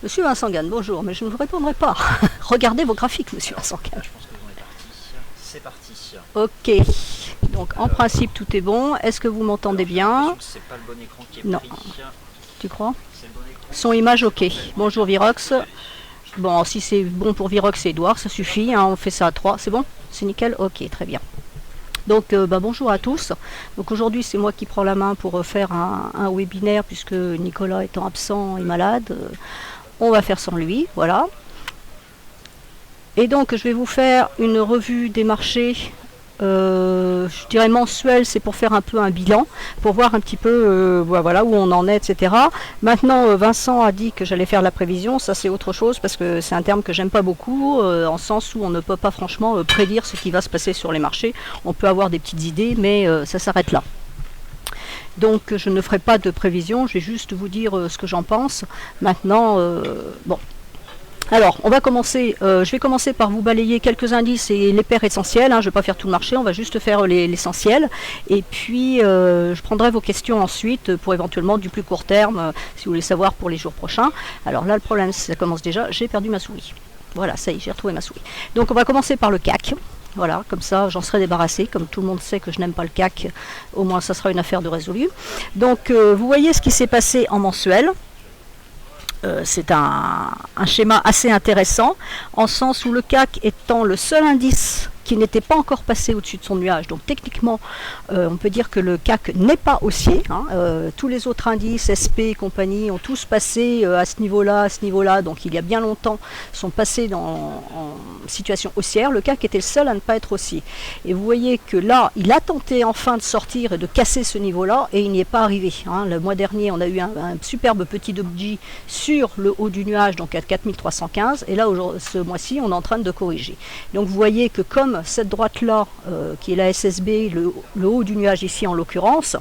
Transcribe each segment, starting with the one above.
Monsieur Vincent Gann, bonjour, mais je ne vous répondrai pas. Regardez vos graphiques, monsieur Vincent Gann. Je pense que vous êtes parti. C'est parti. Ok, donc en principe tout est bon. Est-ce que vous m'entendez bien? C'est pas le bon écran qui est Non. pris. Tu crois? C'est le bon écran. Son image, ok. Bonjour Virox. Bon, si c'est bon pour Virox et Edouard, ça suffit, hein, on fait ça à 3, c'est bon? C'est nickel? Ok, très bien. Donc bonjour à tous. Donc aujourd'hui c'est moi qui prends la main pour faire un webinaire puisque Nicolas étant absent et malade, on va faire sans lui, voilà. Et donc je vais vous faire une revue des marchés, je dirais mensuelle, c'est pour faire un peu un bilan, pour voir un petit peu voilà, où on en est, etc. Maintenant Vincent a dit que j'allais faire la prévision, ça c'est autre chose parce que c'est un terme que j'aime pas beaucoup, en sens où on ne peut pas franchement prédire ce qui va se passer sur les marchés. On peut avoir des petites idées, mais ça s'arrête là. Donc je ne ferai pas de prévision, je vais juste vous dire ce que j'en pense. Maintenant, bon. Alors, on va commencer, je vais commencer par vous balayer quelques indices et les paires essentielles, hein, je ne vais pas faire tout le marché, on va juste faire l'essentiel. Et puis, je prendrai vos questions ensuite pour éventuellement du plus court terme, si vous voulez savoir pour les jours prochains. Alors là, le problème, ça commence déjà, j'ai perdu ma souris. Voilà, ça y est, j'ai retrouvé ma souris. Donc, on va commencer par le CAC. Voilà, comme ça, j'en serai débarrassé. Comme tout le monde sait que je n'aime pas le CAC, au moins, ça sera une affaire de résolue. Donc, vous voyez ce qui s'est passé en mensuel. C'est un schéma assez intéressant, en sens où le CAC étant le seul indice qui n'était pas encore passé au-dessus de son nuage. Donc techniquement, on peut dire que le CAC n'est pas haussier. Hein. Tous les autres indices, SP et compagnie, ont tous passé à ce niveau-là, donc il y a bien longtemps, sont passés en situation haussière. Le CAC était le seul à ne pas être haussier. Et vous voyez que là, il a tenté enfin de sortir et de casser ce niveau-là, et il n'y est pas arrivé. Hein. Le mois dernier, on a eu un superbe petit doji sur le haut du nuage, donc à 4315, et là, ce mois-ci, on est en train de corriger. Donc vous voyez que comme cette droite-là, qui est la SSB, le haut du nuage ici en l'occurrence,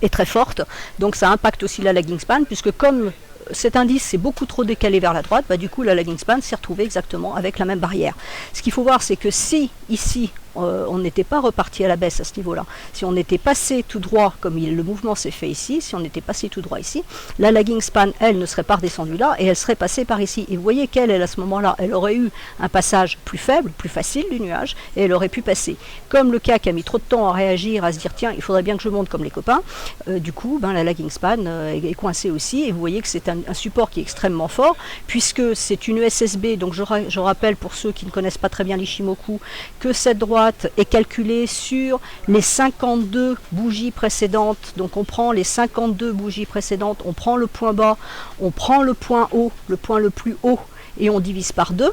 est très forte, donc ça impacte aussi la lagging span, puisque comme cet indice s'est beaucoup trop décalé vers la droite, bah, du coup la lagging span s'est retrouvée exactement avec la même barrière. Ce qu'il faut voir, c'est que si ici on n'était pas reparti à la baisse à ce niveau-là, si on était passé tout droit, comme le mouvement s'est fait ici, si on était passé tout droit ici, la lagging span, elle, ne serait pas redescendue là, et elle serait passée par ici. Et vous voyez qu'elle, à ce moment-là, elle aurait eu un passage plus faible, plus facile du nuage, et elle aurait pu passer. Comme le CAC a mis trop de temps à réagir, à se dire, tiens, il faudrait bien que je monte comme les copains, du coup, ben, la lagging span est coincée aussi, et vous voyez que c'est un support qui est extrêmement fort, puisque c'est une SSB, donc je rappelle pour ceux qui ne connaissent pas très bien l'Ishimoku, que cette droite est calculée sur les 52 bougies précédentes. Donc on prend les 52 bougies précédentes, on prend le point bas, on prend le point haut, le point le plus haut, et on divise par 2.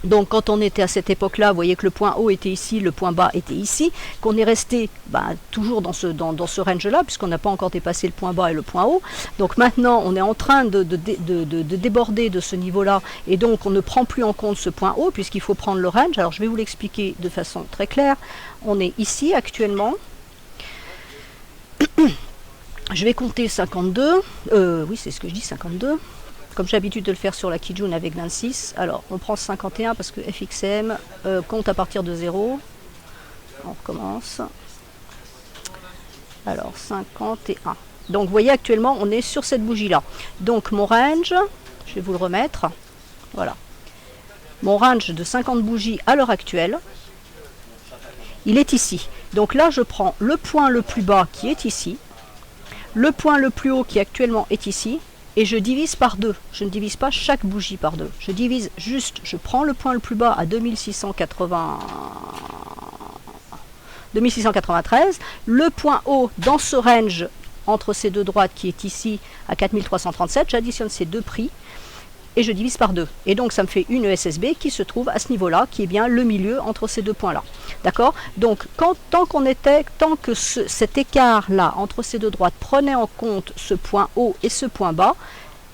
Donc quand on était à cette époque-là, vous voyez que le point haut était ici, le point bas était ici, qu'on est resté toujours dans ce range-là, puisqu'on n'a pas encore dépassé le point bas et le point haut. Donc maintenant, on est en train de déborder de ce niveau-là, et donc on ne prend plus en compte ce point haut, puisqu'il faut prendre le range. Alors je vais vous l'expliquer de façon très claire. On est ici actuellement. Je vais compter 52. Oui, c'est ce que je dis, 52. Comme j'ai l'habitude de le faire sur la Kijun avec 26, alors on prend 51 parce que FXM compte à partir de 0. On recommence. Alors 51. Donc vous voyez actuellement on est sur cette bougie-là. Donc mon range, je vais vous le remettre. Voilà. Mon range de 50 bougies à l'heure actuelle, il est ici. Donc là je prends le point le plus bas qui est ici, le point le plus haut qui actuellement est ici, et je divise par 2. Je ne divise pas chaque bougie par 2. Je divise juste, je prends le point le plus bas à 2693, le point haut dans ce range entre ces deux droites qui est ici à 4337, j'additionne ces deux prix et je divise par 2. Et donc ça me fait une SSB qui se trouve à ce niveau-là, qui est bien le milieu entre ces deux points-là. D'accord? Donc tant que cet écart-là entre ces deux droites prenait en compte ce point haut et ce point bas,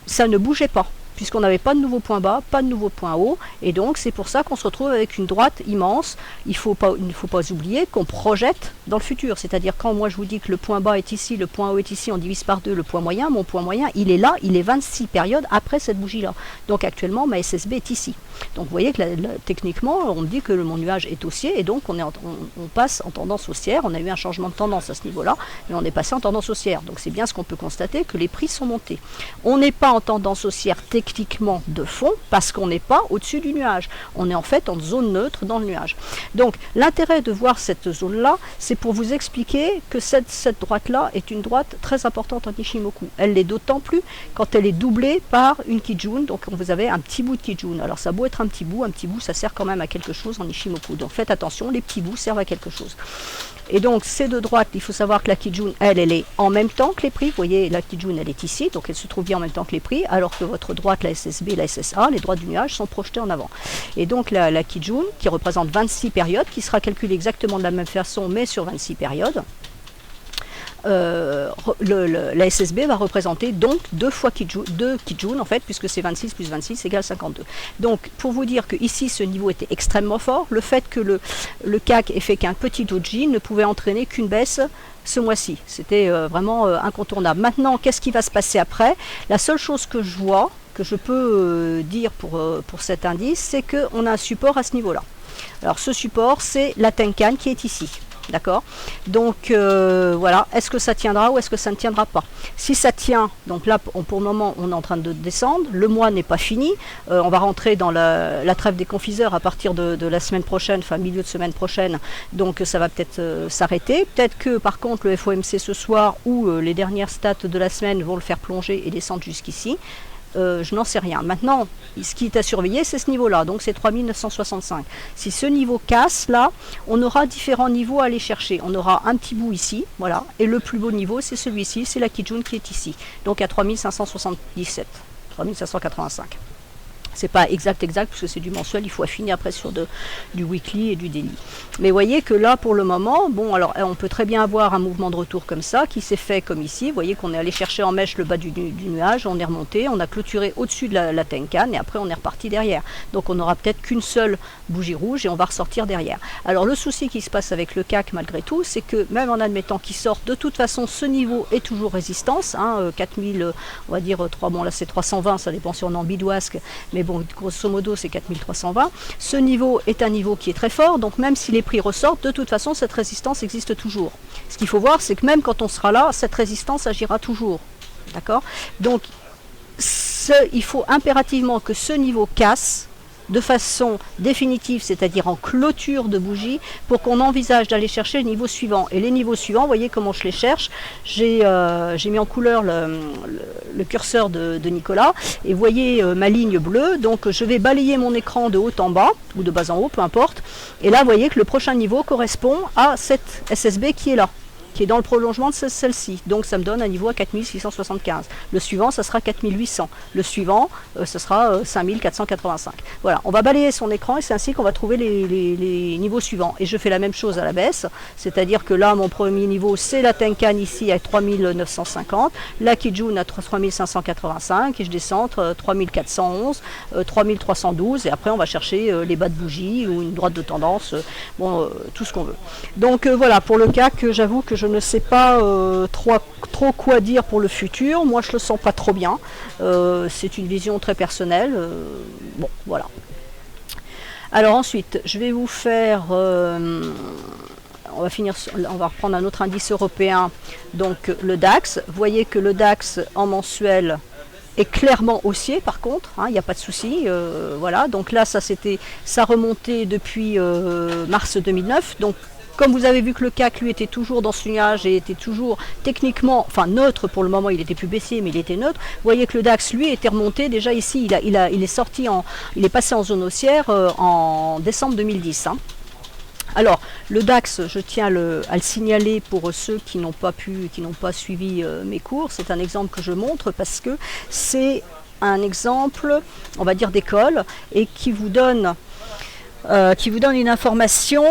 ça ne bougeait pas, puisqu'on n'avait pas de nouveau point bas, pas de nouveau point haut, et donc c'est pour ça qu'on se retrouve avec une droite immense. Il ne faut pas oublier qu'on projette dans le futur, c'est-à-dire quand moi je vous dis que le point bas est ici, le point haut est ici, on divise par 2 le point moyen, mon point moyen il est là, il est 26 périodes après cette bougie-là. Donc actuellement ma SSB est ici. Donc vous voyez que techniquement on me dit que mon nuage est haussier, et donc on passe en tendance haussière. On a eu un changement de tendance à ce niveau-là, mais on est passé en tendance haussière. Donc c'est bien ce qu'on peut constater, que les prix sont montés. On n'est pas en tendance haussière technique techniquement de fond parce qu'on n'est pas au-dessus du nuage. On est en fait en zone neutre dans le nuage. Donc l'intérêt de voir cette zone-là, c'est pour vous expliquer que cette droite-là est une droite très importante en Ishimoku. Elle l'est d'autant plus quand elle est doublée par une Kijun. Donc vous avez un petit bout de Kijun. Alors ça a beau être un petit bout ça sert quand même à quelque chose en Ishimoku. Donc faites attention, les petits bouts servent à quelque chose. Et donc ces deux droites, il faut savoir que la Kijun, elle est en même temps que les prix. Vous voyez, la Kijun, elle est ici, donc elle se trouve bien en même temps que les prix, alors que votre droite, la SSB, la SSA, les droites du nuage sont projetées en avant. Et donc la Kijun, qui représente 26 périodes, qui sera calculée exactement de la même façon, mais sur 26 périodes, la SSB va représenter donc 2 Kijun en fait, puisque c'est 26 plus 26 égale 52. Donc pour vous dire que ici ce niveau était extrêmement fort, le fait que le CAC ait fait qu'un petit doji ne pouvait entraîner qu'une baisse ce mois-ci. C'était vraiment incontournable. Maintenant, qu'est-ce qui va se passer après? La seule chose que je vois, que je peux dire pour cet indice, c'est qu'on a un support à ce niveau-là. Alors ce support, c'est la Tenkan qui est ici. D'accord? Donc voilà, est-ce que ça tiendra ou est-ce que ça ne tiendra pas? Si ça tient, donc là pour le moment on est en train de descendre, le mois n'est pas fini, on va rentrer dans la trêve des confiseurs à partir de la semaine prochaine, enfin milieu de semaine prochaine, donc ça va peut-être s'arrêter. Peut-être que par contre le FOMC ce soir ou les dernières stats de la semaine vont le faire plonger et descendre jusqu'ici. Je n'en sais rien. Maintenant, ce qui est à surveiller, c'est ce niveau-là, donc c'est 3965. Si ce niveau casse, là, on aura différents niveaux à aller chercher. On aura un petit bout ici, voilà, et le plus beau niveau, c'est celui-ci, c'est la Kijun qui est ici, donc à 3577, 3585. C'est pas exact parce que c'est du mensuel, il faut affiner après sur du weekly et du daily. Mais voyez que là pour le moment, bon alors on peut très bien avoir un mouvement de retour comme ça qui s'est fait comme ici. Vous voyez qu'on est allé chercher en mèche le bas du nuage, on est remonté, on a clôturé au-dessus de la Tenkan et après on est reparti derrière. Donc on n'aura peut-être qu'une seule bougie rouge et on va ressortir derrière. Alors le souci qui se passe avec le CAC malgré tout, c'est que même en admettant qu'il sorte, de toute façon ce niveau est toujours résistance, 4000, on va dire 3, bon là c'est 320, ça dépend si on est en bidouasque, mais bon, grosso modo, c'est 4320. Ce niveau est un niveau qui est très fort, donc même si les prix ressortent, de toute façon, cette résistance existe toujours. Ce qu'il faut voir, c'est que même quand on sera là, cette résistance agira toujours. D'accord? Donc, il faut impérativement que ce niveau casse de façon définitive, c'est-à-dire en clôture de bougie, pour qu'on envisage d'aller chercher le niveau suivant. Et les niveaux suivants, vous voyez comment je les cherche. J'ai mis en couleur le curseur de Nicolas, et vous voyez ma ligne bleue, donc je vais balayer mon écran de haut en bas, ou de bas en haut, peu importe. Et là, vous voyez que le prochain niveau correspond à cette SSB qui est là, qui est dans le prolongement de celle-ci. Donc ça me donne un niveau à 4675. Le suivant, ça sera 4800. Le suivant, ça sera 5485. Voilà, on va balayer son écran et c'est ainsi qu'on va trouver les niveaux suivants. Et je fais la même chose à la baisse, c'est-à-dire que là, mon premier niveau, c'est la Tenkan ici à 3950, la Kijun à 3585, et je descends 3411, 3312, et après on va chercher les bas de bougie ou une droite de tendance, tout ce qu'on veut. Donc voilà, pour le cas que j'avoue que je ne sais pas trop quoi dire pour le futur. Moi, je le sens pas trop bien. C'est une vision très personnelle. Bon, voilà. Alors ensuite, je vais vous faire... on va reprendre un autre indice européen, donc le DAX. Vous voyez que le DAX en mensuel est clairement haussier par contre, il n'y a pas de souci. Voilà, donc là, ça remontait depuis mars 2009. Donc comme vous avez vu que le CAC lui était toujours dans ce nuage et était toujours techniquement, enfin neutre pour le moment, il était plus baissier mais il était neutre. Vous voyez que le DAX lui était remonté déjà ici, il est passé en zone haussière en décembre 2010. Alors le DAX, je tiens à le signaler pour ceux qui n'ont pas suivi mes cours. C'est un exemple que je montre parce que c'est un exemple, on va dire d'école, et qui vous donne une information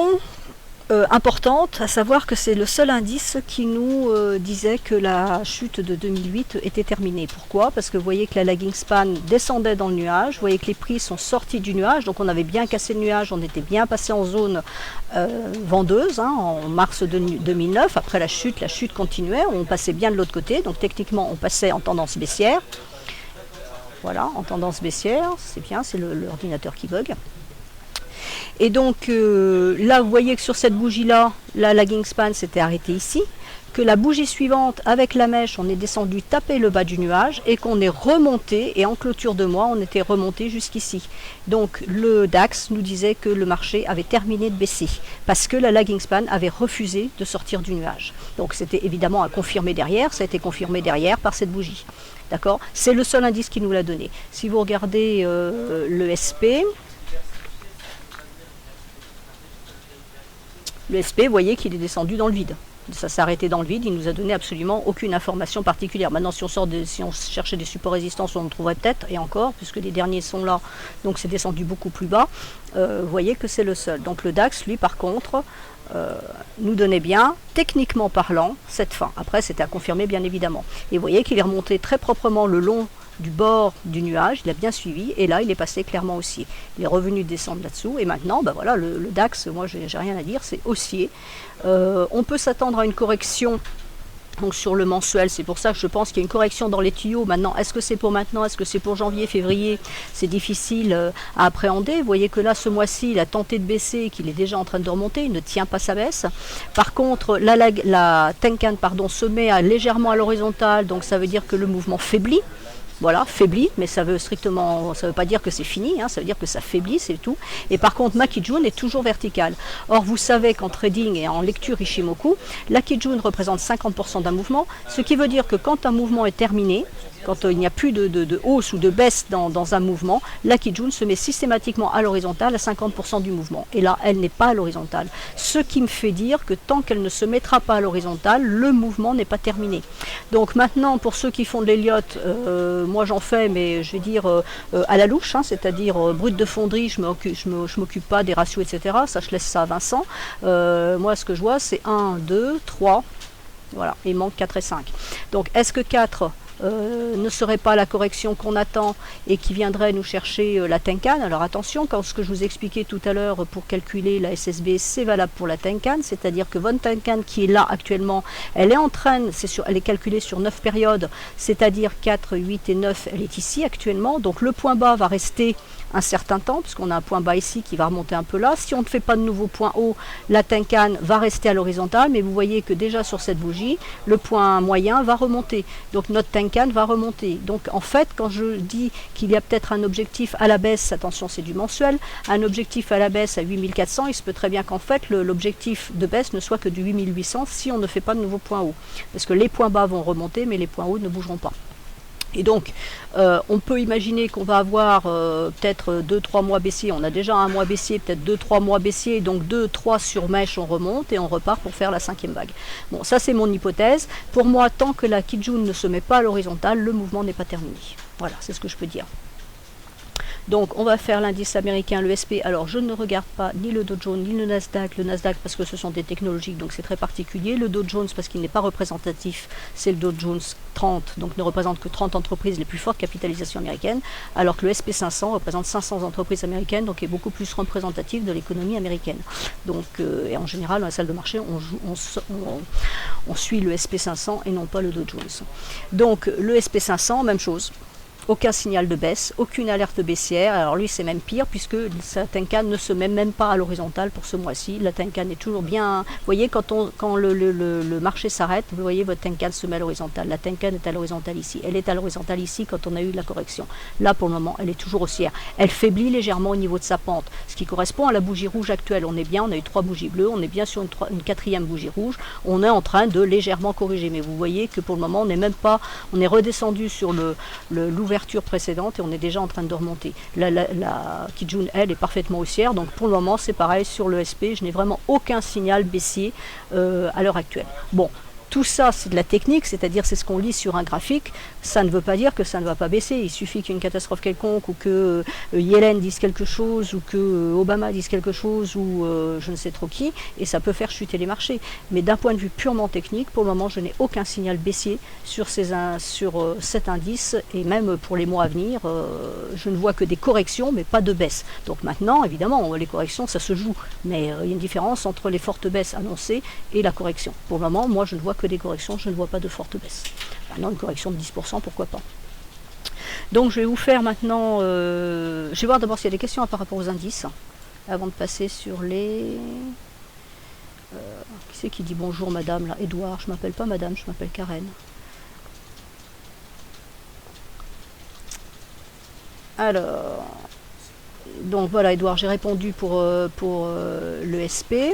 importante, à savoir que c'est le seul indice qui nous disait que la chute de 2008 était terminée. Pourquoi? Parce que vous voyez que la lagging span descendait dans le nuage, vous voyez que les prix sont sortis du nuage, donc on avait bien cassé le nuage, on était bien passé en zone vendeuse en mars 2009. Après la chute continuait, on passait bien de l'autre côté, donc techniquement on passait en tendance baissière. Voilà, en tendance baissière, c'est bien, c'est l'ordinateur qui bug. Et donc là, vous voyez que sur cette bougie-là, la lagging span s'était arrêtée ici. que la bougie suivante, avec la mèche, on est descendu taper le bas du nuage et qu'on est remonté, et en clôture de mois, on était remonté jusqu'ici. Donc le DAX nous disait que le marché avait terminé de baisser parce que la lagging span avait refusé de sortir du nuage. Donc c'était évidemment à confirmer derrière, ça a été confirmé derrière par cette bougie. D'accord? C'est le seul indice qui nous l'a donné. Si vous regardez le SP, vous voyez qu'il est descendu dans le vide. Ça s'est arrêté dans le vide, il nous a donné absolument aucune information particulière. Maintenant, si on cherchait des supports résistance, on en trouverait peut-être, et encore, puisque les derniers sont là, donc c'est descendu beaucoup plus bas. Vous voyez que c'est le seul. Donc le DAX, lui, par contre, nous donnait bien, techniquement parlant, cette fin. Après, c'était à confirmer, bien évidemment. Et vous voyez qu'il est remonté très proprement le long du bord du nuage, il a bien suivi, et là il est passé clairement haussier. Il est revenu descendre là-dessous, et maintenant, ben voilà, le DAX, moi j'ai rien à dire, c'est haussier. On peut s'attendre à une correction donc sur le mensuel, c'est pour ça que je pense qu'il y a une correction dans les tuyaux. Maintenant, est-ce que c'est pour maintenant, est-ce que c'est pour janvier, février? C'est difficile à appréhender. Vous voyez que là, ce mois-ci, il a tenté de baisser, qu'il est déjà en train de remonter, il ne tient pas sa baisse. Par contre, la Tenkan se met légèrement à l'horizontale, donc ça veut dire que le mouvement faiblit. Voilà, faiblit, mais ça veut pas dire que c'est fini, hein, ça veut dire que ça faiblit, c'est tout. Et par contre, ma Kijun est toujours verticale. Or, vous savez qu'en trading et en lecture Ishimoku, la Kijun représente 50% d'un mouvement, ce qui veut dire que quand un mouvement est terminé, quand il n'y a plus de hausse ou de baisse dans un mouvement, la Kijun se met systématiquement à l'horizontale à 50% du mouvement. Et là, elle n'est pas à l'horizontale. Ce qui me fait dire que tant qu'elle ne se mettra pas à l'horizontale, le mouvement n'est pas terminé. Donc maintenant, pour ceux qui font de l'Elliott, moi j'en fais, mais je vais dire à la louche, hein, c'est-à-dire brut de fonderie, je m'occupe pas des ratios, etc. Ça, je laisse ça à Vincent. Moi, ce que je vois, c'est 1, 2, 3, voilà, il manque 4 et 5. Donc, est-ce que 4 ne serait pas la correction qu'on attend et qui viendrait nous chercher la Tenkan? Alors attention, quand ce que je vous expliquais tout à l'heure pour calculer la SSB, c'est valable pour la Tenkan, c'est-à-dire que votre Tenkan qui est là actuellement, elle est calculée sur 9 périodes, c'est-à-dire 4, 8 et 9, elle est ici actuellement, donc le point bas va rester un certain temps, puisqu'on a un point bas ici qui va remonter un peu là. Si on ne fait pas de nouveau point haut, la Tenkan va rester à l'horizontale, mais vous voyez que déjà sur cette bougie, le point moyen va remonter. Donc notre Tenkan va remonter. Donc en fait, quand je dis qu'il y a peut-être un objectif à la baisse, attention c'est du mensuel, un objectif à la baisse à 8400, il se peut très bien qu'en fait l'objectif de baisse ne soit que du 8800 si on ne fait pas de nouveau point haut. Parce que les points bas vont remonter, mais les points hauts ne bougeront pas. Et donc, on peut imaginer qu'on va avoir peut-être 2-3 mois baissiers. On a déjà un mois baissier, peut-être 2-3 mois baissiers. Donc 2-3 sur mèche, on remonte et on repart pour faire la 5e vague. Bon, ça c'est mon hypothèse. Pour moi, tant que la Kijun ne se met pas à l'horizontale, le mouvement n'est pas terminé. Voilà, c'est ce que je peux dire. Donc on va faire l'indice américain, le SP. Alors je ne regarde pas ni le Dow Jones ni le Nasdaq parce que ce sont des technologiques, donc c'est très particulier. Le Dow Jones parce qu'il n'est pas représentatif, c'est le Dow Jones 30, donc ne représente que 30 entreprises les plus fortes capitalisations américaines, alors que le SP500 représente 500 entreprises américaines, donc est beaucoup plus représentatif de l'économie américaine. Donc et en général dans la salle de marché on suit le SP500 et non pas le Dow Jones. Donc le SP500, même chose. Aucun signal de baisse, aucune alerte baissière. Alors lui c'est même pire puisque sa Tenkan ne se met même pas à l'horizontale pour ce mois-ci. La Tenkan est toujours bien... Vous voyez quand le marché s'arrête, vous voyez votre Tenkan se met à l'horizontale. La Tenkan est à l'horizontale ici. Elle est à l'horizontale ici quand on a eu la correction. Là pour le moment elle est toujours haussière. Elle faiblit légèrement au niveau de sa pente. Ce qui correspond à la bougie rouge actuelle. On est bien, on a eu 3 bougies bleues, on est bien sur une 4e bougie rouge. On est en train de légèrement corriger. Mais vous voyez que pour le moment on n'est même pas... On est redescendu sur l'ouverture précédente et on est déjà en train de remonter. La Kijun, elle, est parfaitement haussière, donc pour le moment c'est pareil sur le SP, je n'ai vraiment aucun signal baissier à l'heure actuelle. Bon, tout ça c'est de la technique, c'est-à-dire c'est ce qu'on lit sur un graphique, ça ne veut pas dire que ça ne va pas baisser, il suffit qu'il y ait une catastrophe quelconque ou que Yellen dise quelque chose ou que Obama dise quelque chose ou je ne sais trop qui, et ça peut faire chuter les marchés. Mais d'un point de vue purement technique, pour le moment je n'ai aucun signal baissier sur cet indice, et même pour les mois à venir, je ne vois que des corrections mais pas de baisse. Donc maintenant évidemment les corrections ça se joue, mais il y a une différence entre les fortes baisses annoncées et la correction. Pour le moment moi je ne vois que des corrections, je ne vois pas de fortes baisses. Maintenant une correction de 10%, pourquoi pas. Donc je vais vous faire maintenant, je vais voir d'abord s'il y a des questions par rapport aux indices, avant de passer sur les... c'est qui dit bonjour madame là? Edouard, je m'appelle pas madame, je m'appelle Karen. Alors, donc voilà Edouard, j'ai répondu pour le SP.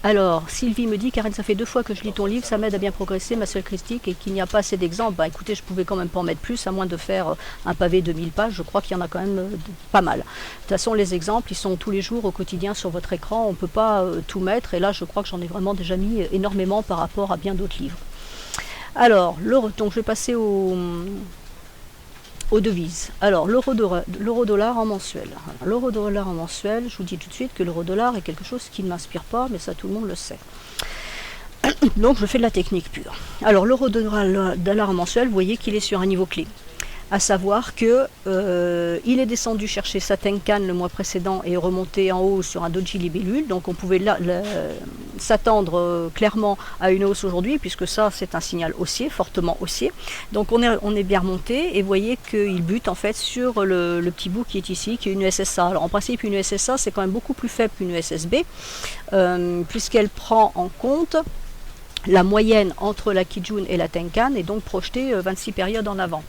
Alors, Sylvie me dit, Karen, ça fait 2 fois que je lis ton livre, ça m'aide à bien progresser, ma seule critique est qu'il n'y a pas assez d'exemples. Bah écoutez, je pouvais quand même pas en mettre plus, à moins de faire un pavé de 1000 pages, je crois qu'il y en a quand même pas mal. De toute façon, les exemples, ils sont tous les jours au quotidien sur votre écran, on ne peut pas tout mettre, et là, je crois que j'en ai vraiment déjà mis énormément par rapport à bien d'autres livres. Alors, donc je vais passer aux devises. Alors, l'euro-dollar en mensuel. L'euro-dollar en mensuel, je vous dis tout de suite que l'euro-dollar est quelque chose qui ne m'inspire pas, mais ça tout le monde le sait. Donc, je fais de la technique pure. Alors, l'euro-dollar en mensuel, vous voyez qu'il est sur un niveau clé. À savoir que il est descendu chercher sa Tenkan le mois précédent et est remonté en haut sur un doji libellule. Donc on pouvait s'attendre clairement à une hausse aujourd'hui, puisque ça c'est un signal haussier, fortement haussier. Donc on est bien remonté et vous voyez qu'il bute en fait sur le petit bout qui est ici, qui est une SSA. Alors en principe une SSA c'est quand même beaucoup plus faible qu'une SSB, puisqu'elle prend en compte la moyenne entre la Kijun et la Tenkan et donc projetée 26 périodes en avant.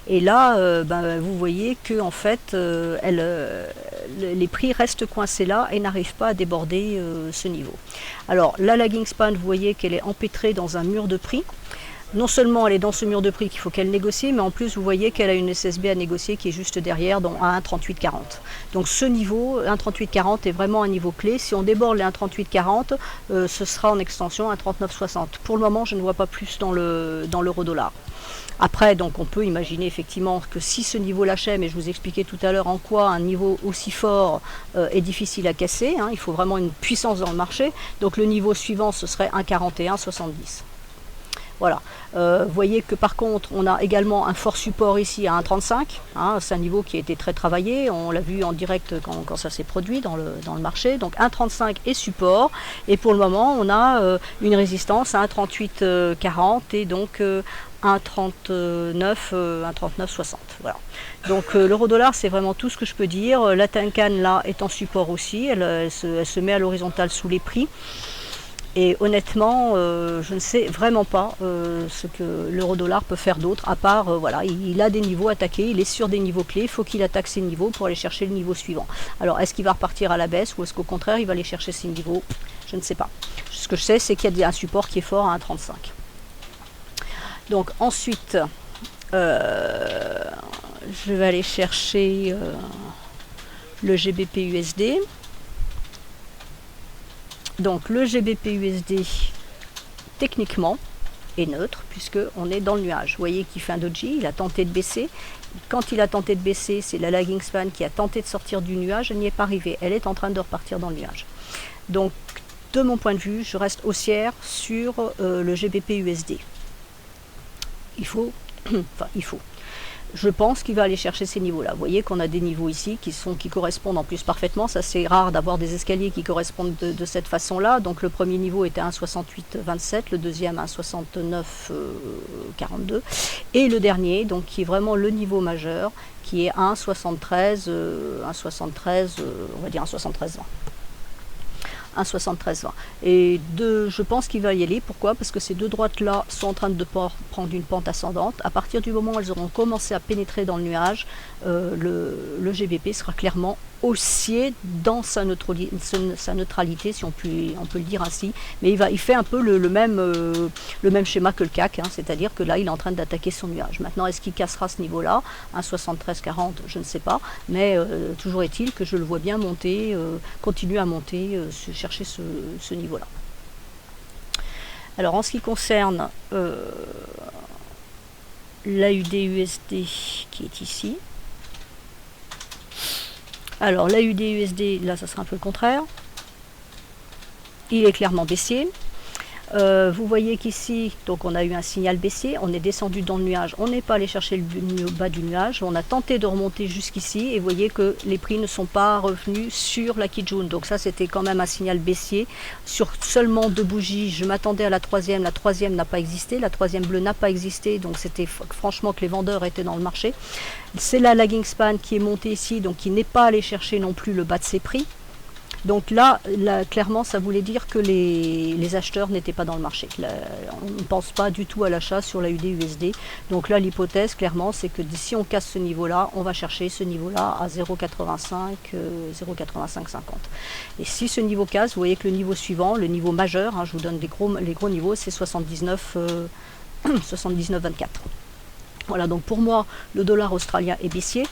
Et là, vous voyez que en fait, les prix restent coincés là et n'arrivent pas à déborder ce niveau. Alors, la lagging span, vous voyez qu'elle est empêtrée dans un mur de prix. Non seulement elle est dans ce mur de prix qu'il faut qu'elle négocie, mais en plus vous voyez qu'elle a une SSB à négocier qui est juste derrière, donc à 1,3840. Donc ce niveau, 1,3840 est vraiment un niveau clé. Si on déborde les 1,3840, ce sera en extension 1,3960. Pour le moment, je ne vois pas plus dans l'euro-dollar. Après, donc on peut imaginer effectivement que si ce niveau lâchait, mais je vous expliquais tout à l'heure en quoi un niveau aussi fort est difficile à casser, hein, il faut vraiment une puissance dans le marché. Donc le niveau suivant, ce serait 1,4170. Voilà. Vous voyez que par contre, on a également un fort support ici à 1,35. Hein, c'est un niveau qui a été très travaillé. On l'a vu en direct quand ça s'est produit dans le marché. Donc 1,35 est support. Et pour le moment, on a une résistance à 1,3840 et donc 1,3960. Voilà. Donc l'euro-dollar, c'est vraiment tout ce que je peux dire. La Tenkan là est en support aussi. Elle se met à l'horizontale sous les prix. Et honnêtement, je ne sais vraiment pas ce que l'euro-dollar peut faire d'autre, à part, voilà, il a des niveaux attaqués, il est sur des niveaux clés, il faut qu'il attaque ces niveaux pour aller chercher le niveau suivant. Alors, est-ce qu'il va repartir à la baisse ou est-ce qu'au contraire, il va aller chercher ces niveaux? Je ne sais pas. Ce que je sais, c'est qu'il y a un support qui est fort à 1,35. Donc, ensuite, je vais aller chercher le GBP-USD. Donc le GBP-USD techniquement est neutre puisqu'on est dans le nuage. Vous voyez qu'il fait un doji, il a tenté de baisser. Quand il a tenté de baisser, c'est la lagging span qui a tenté de sortir du nuage, elle n'y est pas arrivée. Elle est en train de repartir dans le nuage. Donc de mon point de vue, je reste haussière sur le GBP-USD. Je pense qu'il va aller chercher ces niveaux-là. Vous voyez qu'on a des niveaux ici qui correspondent en plus parfaitement. Ça, c'est rare d'avoir des escaliers qui correspondent de cette façon-là. Donc le premier niveau était à 1,6827, le deuxième à 1,6942 et le dernier, donc qui est vraiment le niveau majeur, qui est à 1,73, on va dire 1,7320. 1,7320. Et je pense qu'il va y aller. Pourquoi? Parce que ces deux droites-là sont en train de prendre une pente ascendante. À partir du moment où elles auront commencé à pénétrer dans le nuage, le GBP sera clairement haussier dans sa neutralité, si on peut le dire ainsi. Mais il fait un peu le même schéma que le CAC, hein, c'est-à-dire que là, il est en train d'attaquer son nuage. Maintenant, est-ce qu'il cassera ce niveau-là? 1,7340, je ne sais pas. Mais toujours est-il que je le vois bien monter, continuer à monter, chercher ce niveau-là. Alors, en ce qui concerne l'AUD-USD qui est ici, alors l'AUD-USD, là, ça sera un peu le contraire. Il est clairement baissier. Vous voyez qu'ici, donc on a eu un signal baissier, on est descendu dans le nuage, on n'est pas allé chercher le bas du nuage, on a tenté de remonter jusqu'ici et vous voyez que les prix ne sont pas revenus sur la Kijun. Donc ça, c'était quand même un signal baissier. Sur seulement 2 bougies, je m'attendais à la troisième n'a pas existé, la troisième bleue n'a pas existé, donc c'était franchement que les vendeurs étaient dans le marché. C'est la lagging span qui est montée ici, donc qui n'est pas allé chercher non plus le bas de ses prix. Donc là, clairement, ça voulait dire que les acheteurs n'étaient pas dans le marché. On ne pense pas du tout à l'achat sur la UD/USD. Donc là, l'hypothèse, clairement, c'est que si on casse ce niveau-là, on va chercher ce niveau-là à 0,85, 0,8550. Et si ce niveau casse, vous voyez que le niveau suivant, le niveau majeur, hein, je vous donne les gros niveaux, c'est 79, 79,24. Voilà, donc pour moi, le dollar australien est baissier.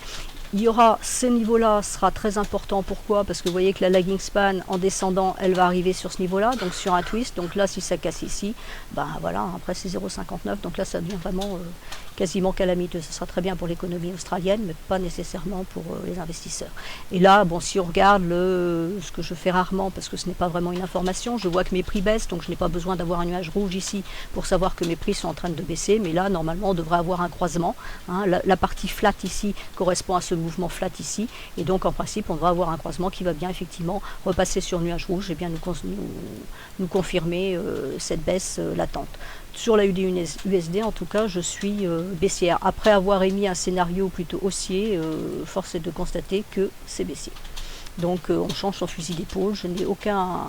Il y aura, ce niveau-là sera très important. Pourquoi? Parce que vous voyez que la lagging span, en descendant, elle va arriver sur ce niveau-là, donc sur un twist. Donc là, si ça casse ici, ben voilà, après c'est 0,59. Donc là, ça devient vraiment quasiment calamiteux. Ça sera très bien pour l'économie australienne, mais pas nécessairement pour les investisseurs. Et là, bon, si on regarde ce que je fais rarement, parce que ce n'est pas vraiment une information, je vois que mes prix baissent, donc je n'ai pas besoin d'avoir un nuage rouge ici pour savoir que mes prix sont en train de baisser. Mais là, normalement, on devrait avoir un croisement. Hein. La partie flat ici correspond à ce mouvement flat ici, et donc en principe, on devrait avoir un croisement qui va bien effectivement repasser sur nuage rouge et bien nous confirmer cette baisse latente. Sur la UD/USD, en tout cas, je suis baissière. Après avoir émis un scénario plutôt haussier, force est de constater que c'est baissier. Donc on change son fusil d'épaule. Je n'ai aucun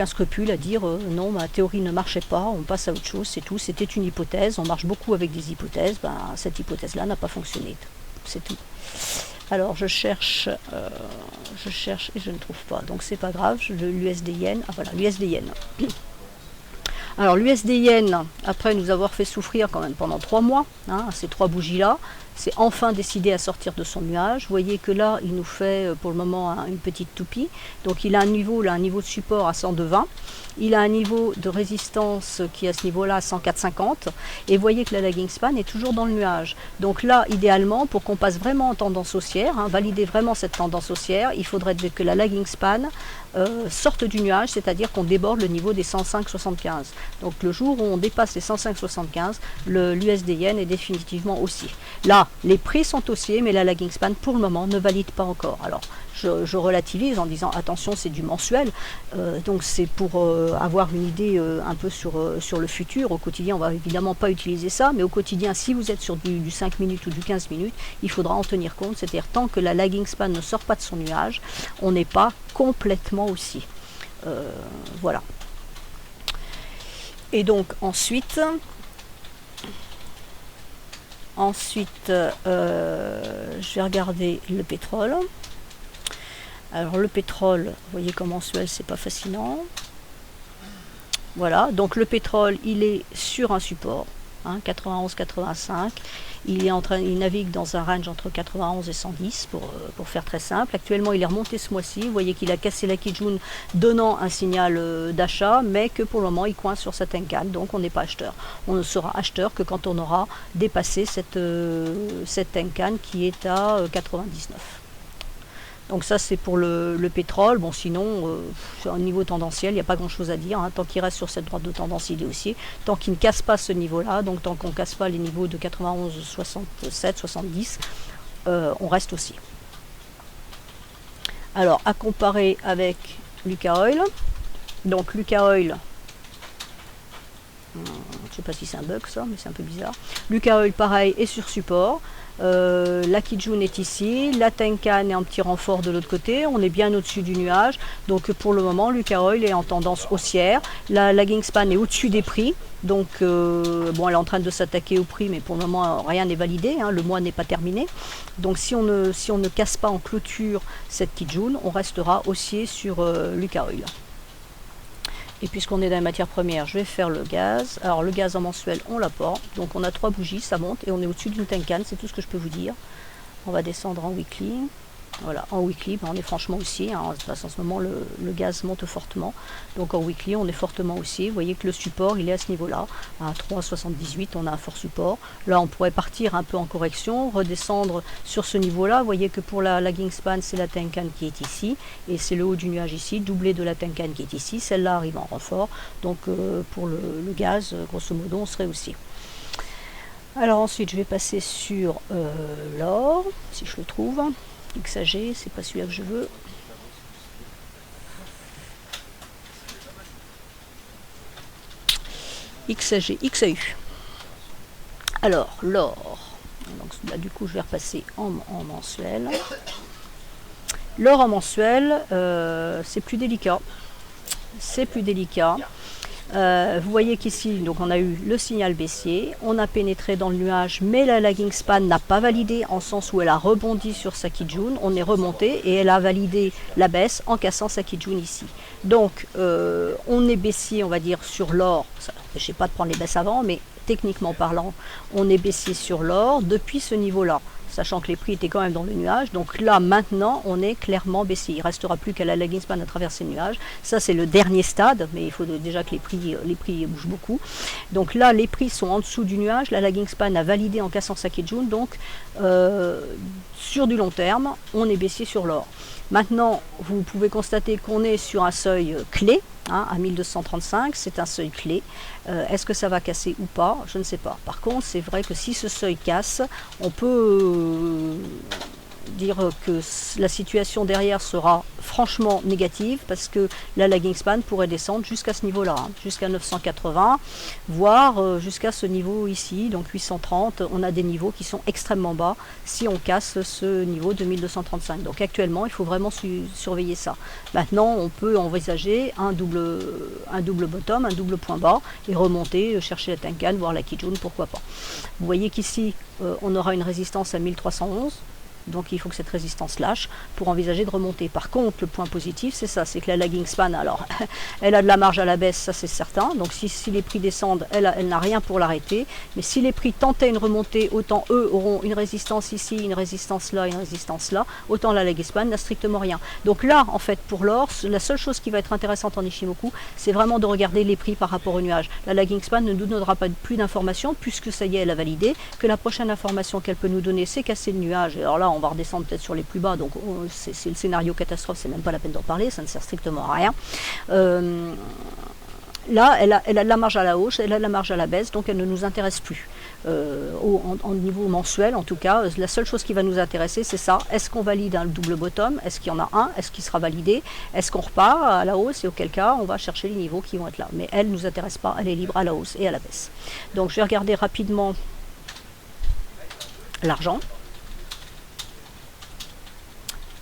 scrupule à dire non, ma théorie ne marchait pas, on passe à autre chose, c'est tout. C'était une hypothèse, on marche beaucoup avec des hypothèses. Ben, cette hypothèse-là n'a pas fonctionné. C'est tout. Alors je cherche et je ne trouve pas. Donc c'est pas grave, l'USD Yen. Ah voilà, l'USD Yen. Alors l'USD Yen, après nous avoir fait souffrir quand même pendant 3 mois, hein, ces 3 bougies-là, c'est enfin décidé à sortir de son nuage. Vous voyez que là, il nous fait pour le moment une petite toupie. Donc il a un niveau de support à 102,20. Il a un niveau de résistance qui est à ce niveau-là à 104,50. Et vous voyez que la lagging span est toujours dans le nuage. Donc là, idéalement, pour qu'on passe vraiment en tendance haussière, hein, valider vraiment cette tendance haussière, il faudrait que la lagging span sorte du nuage, c'est-à-dire qu'on déborde le niveau des 105,75. Donc le jour où on dépasse les 105,75, l'USD Yen est définitivement haussier. Là, les prix sont haussiers, mais la lagging span, pour le moment, ne valide pas encore. Alors, je relativise en disant, attention, c'est du mensuel, donc c'est pour avoir une idée un peu sur le futur. Au quotidien, on ne va évidemment pas utiliser ça, mais au quotidien, si vous êtes sur du 5 minutes ou du 15 minutes, il faudra en tenir compte, c'est-à-dire tant que la lagging span ne sort pas de son nuage, on n'est pas complètement haussier. Voilà. Et donc ensuite, je vais regarder le pétrole. Alors le pétrole, vous voyez qu'en mensuel, c'est pas fascinant. Voilà, donc le pétrole, il est sur un support, hein, 91,85. Il navigue dans un range entre 91 et 110 pour faire très simple. Actuellement, il est remonté ce mois-ci. Vous voyez qu'il a cassé la Kijun, donnant un signal d'achat, mais que pour le moment, il coince sur sa Tenkan, donc on n'est pas acheteur. On ne sera acheteur que quand on aura dépassé cette Tenkan qui est à 99. Donc ça c'est pour le pétrole. Bon sinon, sur un niveau tendanciel, il n'y a pas grand chose à dire, hein, tant qu'il reste sur cette droite de tendance, il est haussier. Tant qu'il ne casse pas ce niveau-là, donc tant qu'on ne casse pas les niveaux de 91, 67, 70, on reste haussier. Alors à comparer avec Lucas Oil. Donc Lucas Oil, je ne sais pas si c'est un bug ça, mais c'est un peu bizarre. Lucas Oil pareil est sur support. La Kijun est ici, la Tenkan est en petit renfort de l'autre côté, on est bien au-dessus du nuage, donc pour le moment Lucas Oil est en tendance haussière, la lagging span est au-dessus des prix, donc bon, elle est en train de s'attaquer au prix, mais pour le moment rien n'est validé, hein, le mois n'est pas terminé, donc si on ne casse pas en clôture cette Kijun, on restera haussier sur Lucas Oil. Et puisqu'on est dans les matières premières, je vais faire le gaz. Alors le gaz en mensuel, on l'a pas. Donc on a 3 bougies, ça monte et on est au-dessus d'une Tenkan, c'est tout ce que je peux vous dire. On va descendre en weekly. Voilà, en weekly, ben on est franchement haussier. Hein. En ce moment, le gaz monte fortement. Donc en weekly, on est fortement haussier. Vous voyez que le support, il est à ce niveau-là. À 3,78, on a un fort support. Là, on pourrait partir un peu en correction, redescendre sur ce niveau-là. Vous voyez que pour la lagging span, c'est la Tenkan qui est ici. Et c'est le haut du nuage ici, doublé de la Tenkan qui est ici. Celle-là arrive en renfort. Donc pour le gaz, grosso modo, on serait haussier. Alors ensuite, je vais passer sur l'or, si je le trouve. XAG, c'est pas celui-là que je veux. XAG, XAU. Alors, l'or. Donc là, du coup, je vais repasser en mensuel. L'or en mensuel, c'est plus délicat. C'est plus délicat. Vous voyez qu'ici, donc on a eu le signal baissier, on a pénétré dans le nuage, mais la lagging span n'a pas validé en sens où elle a rebondi sur sa Kijun, on est remonté et elle a validé la baisse en cassant sa Kijun ici. Donc on est baissier, on va dire, sur l'or, ça n'empêchait pas de prendre les baisses avant, mais techniquement parlant, on est baissier sur l'or depuis ce niveau-là, sachant que les prix étaient quand même dans le nuage. Donc là, maintenant, on est clairement baissier. Il ne restera plus qu'à la lagging span à traverser le nuage. Ça, c'est le dernier stade, mais il faut déjà que les prix bougent beaucoup. Donc là, les prix sont en dessous du nuage. La lagging span a validé en cassant sa Kijun. Donc, sur du long terme, on est baissier sur l'or. Maintenant, vous pouvez constater qu'on est sur un seuil clé, hein, à 1235, c'est un seuil clé. Est-ce que ça va casser ou pas? Je ne sais pas. Par contre, c'est vrai que si ce seuil casse, on peut dire que la situation derrière sera franchement négative parce que la lagging span pourrait descendre jusqu'à ce niveau-là, hein, jusqu'à 980, voire jusqu'à ce niveau ici, donc 830. On a des niveaux qui sont extrêmement bas si on casse ce niveau de 1235. Donc actuellement, il faut vraiment surveiller ça. Maintenant, on peut envisager un double bottom, un double point bas et remonter, chercher la Tenkan, voir la Kijun, pourquoi pas. Vous voyez qu'ici, on aura une résistance à 1311. Donc il faut que cette résistance lâche pour envisager de remonter. Par contre, le point positif, c'est ça, c'est que la lagging span, alors, elle a de la marge à la baisse, ça c'est certain. Donc si les prix descendent, elle n'a rien pour l'arrêter. Mais si les prix tentaient une remontée, autant eux auront une résistance ici, une résistance là, une résistance là, autant la lagging span n'a strictement rien. Donc là, en fait, pour l'or, la seule chose qui va être intéressante en Ichimoku, c'est vraiment de regarder les prix par rapport au nuage. La lagging span ne nous donnera pas plus d'informations, puisque ça y est, elle a validé, que la prochaine information qu'elle peut nous donner, c'est casser le nuage. Et alors là, on va redescendre peut-être sur les plus bas, donc c'est le scénario catastrophe, c'est même pas la peine d'en parler, ça ne sert strictement à rien. Là, elle a de la marge à la hausse, elle a de la marge à la baisse, donc elle ne nous intéresse plus. En niveau mensuel, en tout cas, la seule chose qui va nous intéresser, c'est ça. Est-ce qu'on valide un double bottom? Est-ce qu'il y en a un? Est-ce qu'il sera validé? Est-ce qu'on repart à la hausse? Et auquel cas, on va chercher les niveaux qui vont être là. Mais elle ne nous intéresse pas, elle est libre à la hausse et à la baisse. Donc, je vais regarder rapidement l'argent.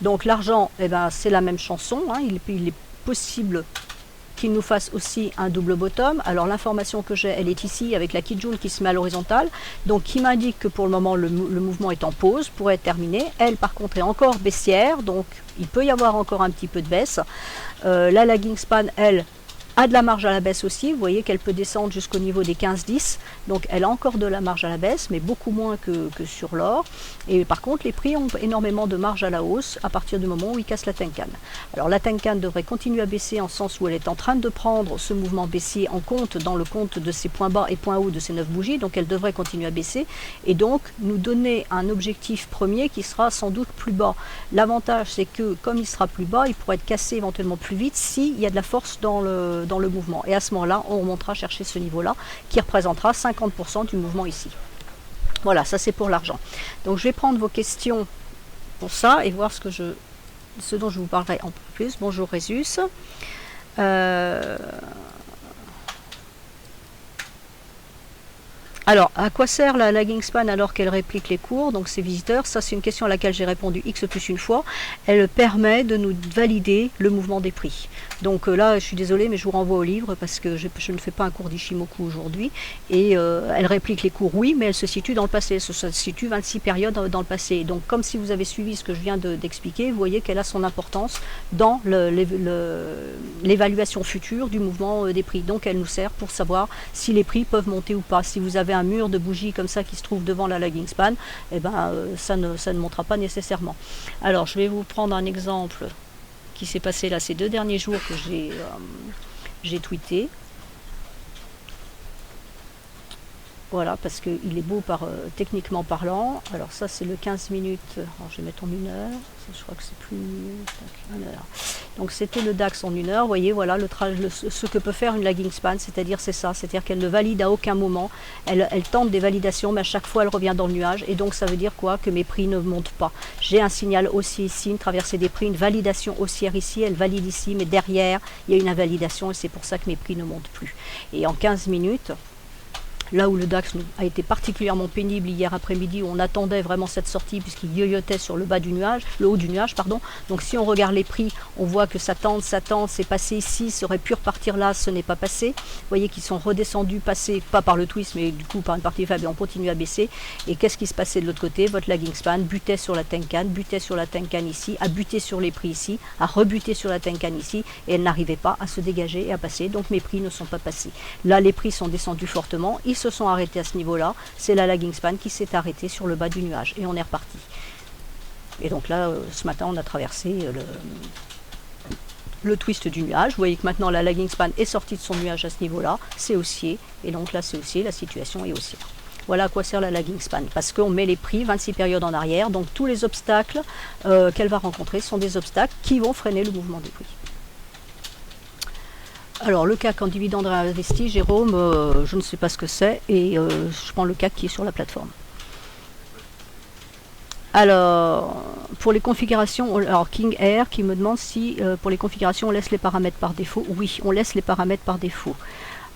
Donc l'argent, eh ben, c'est la même chanson, hein. Il est possible qu'il nous fasse aussi un double bottom. Alors l'information que j'ai, elle est ici avec la Kijun qui se met à l'horizontale, donc qui m'indique que pour le moment le mouvement est en pause, pourrait être terminé. Elle par contre est encore baissière, donc il peut y avoir encore un petit peu de baisse. La lagging span, elle, a de la marge à la baisse aussi, vous voyez qu'elle peut descendre jusqu'au niveau des 15-10, donc elle a encore de la marge à la baisse, mais beaucoup moins que sur l'or. Et par contre, les prix ont énormément de marge à la hausse à partir du moment où ils cassent la Tenkan. Alors la Tenkan devrait continuer à baisser en sens où elle est en train de prendre ce mouvement baissier en compte dans le compte de ses points bas et points hauts de ces 9 bougies, donc elle devrait continuer à baisser et donc nous donner un objectif premier qui sera sans doute plus bas. L'avantage, c'est que comme il sera plus bas, il pourrait être cassé éventuellement plus vite s'il y a de la force dans le mouvement. Et à ce moment-là, on remontera chercher ce niveau-là qui représentera 50% du mouvement ici. Voilà, ça c'est pour l'argent. Donc je vais prendre vos questions pour ça et voir ce dont je vous parlerai en plus. Bonjour Résus. Alors, à quoi sert la lagging span alors qu'elle réplique les cours, donc ces visiteurs? Ça, c'est une question à laquelle j'ai répondu X plus une fois. Elle permet de nous valider le mouvement des prix. Donc là, je suis désolée, mais je vous renvoie au livre parce que je ne fais pas un cours d'Ichimoku aujourd'hui. Et elle réplique les cours, oui, mais elle se situe dans le passé. Elle se situe 26 périodes dans le passé. Donc, comme si vous avez suivi ce que je viens d'expliquer, vous voyez qu'elle a son importance dans l'évaluation future du mouvement des prix. Donc, elle nous sert pour savoir si les prix peuvent monter ou pas. Si vous avez un mur de bougies comme ça qui se trouve devant la lagging span, eh ben, ça ne montera pas nécessairement. Alors, je vais vous prendre un exemple qui s'est passé là ces 2 derniers jours que j'ai tweeté. Voilà, parce qu'il est beau techniquement parlant. Alors ça, c'est le 15 minutes. Alors, je vais mettre en 1 heure. Ça, je crois que c'est plus... 1 heure. Donc c'était le DAX en 1 heure. Vous voyez, voilà ce que peut faire une lagging span, c'est-à-dire c'est ça. C'est-à-dire qu'elle ne valide à aucun moment. Elle tente des validations, mais à chaque fois, elle revient dans le nuage. Et donc, ça veut dire quoi? Que mes prix ne montent pas. J'ai un signal haussier ici, une traversée des prix, une validation haussière ici. Elle valide ici, mais derrière, il y a une invalidation. Et c'est pour ça que mes prix ne montent plus. Et en 15 minutes... là où le DAX a été particulièrement pénible hier après-midi, où on attendait vraiment cette sortie puisqu'il yoyotait sur le bas du nuage, le haut du nuage, pardon. Donc si on regarde les prix, on voit que ça tente, c'est passé ici, ça aurait pu repartir là, ce n'est pas passé. Vous voyez qu'ils sont redescendus, passés, pas par le twist, mais du coup par une partie faible, et on continue à baisser. Et qu'est-ce qui se passait de l'autre côté? Votre lagging span butait sur la Tenkan, butait sur la Tenkan ici, a buté sur les prix ici, a rebuté sur la Tenkan ici, et elle n'arrivait pas à se dégager et à passer. Donc mes prix ne sont pas passés. Là, les prix sont descendus fortement, ils se sont arrêtés à ce niveau-là. C'est la lagging span qui s'est arrêtée sur le bas du nuage, et on est reparti. Et donc là, ce matin, on a traversé le twist du nuage. Vous voyez que maintenant la lagging span est sortie de son nuage à ce niveau-là, c'est haussier, et donc là c'est haussier, la situation est haussière. Voilà à quoi sert la lagging span, parce qu'on met les prix 26 périodes en arrière, donc tous les obstacles qu'elle va rencontrer sont des obstacles qui vont freiner le mouvement des prix. Alors le CAC en dividende réinvesti, Jérôme, je ne sais pas ce que c'est, et je prends le CAC qui est sur la plateforme. Alors, pour les configurations, alors King Air qui me demande si pour les configurations on laisse les paramètres par défaut. Oui, on laisse les paramètres par défaut.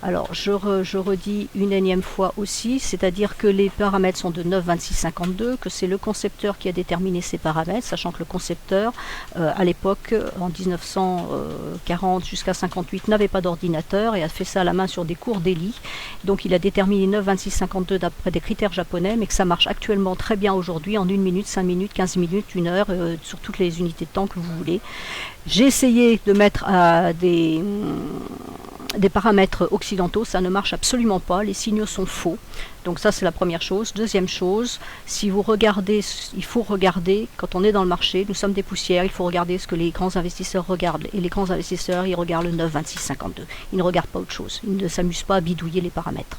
Alors, je redis une énième fois aussi, c'est-à-dire que les paramètres sont de 9, 26, 52, que c'est le concepteur qui a déterminé ces paramètres, sachant que le concepteur, à l'époque, en 1940 jusqu'à 58, n'avait pas d'ordinateur et a fait ça à la main sur des cours d'Eli. Donc, il a déterminé 9, 26, 52 d'après des critères japonais, mais que ça marche actuellement très bien aujourd'hui, en 1 minute, 5 minutes, 15 minutes, 1 heure, sur toutes les unités de temps que vous voulez. J'ai essayé de mettre des paramètres occidentaux, ça ne marche absolument pas, les signaux sont faux. Donc ça c'est la première chose. Deuxième chose, si vous regardez, il faut regarder, quand on est dans le marché, nous sommes des poussières, il faut regarder ce que les grands investisseurs regardent. Et les grands investisseurs, ils regardent le 9, 26, 52. Ils ne regardent pas autre chose, ils ne s'amusent pas à bidouiller les paramètres.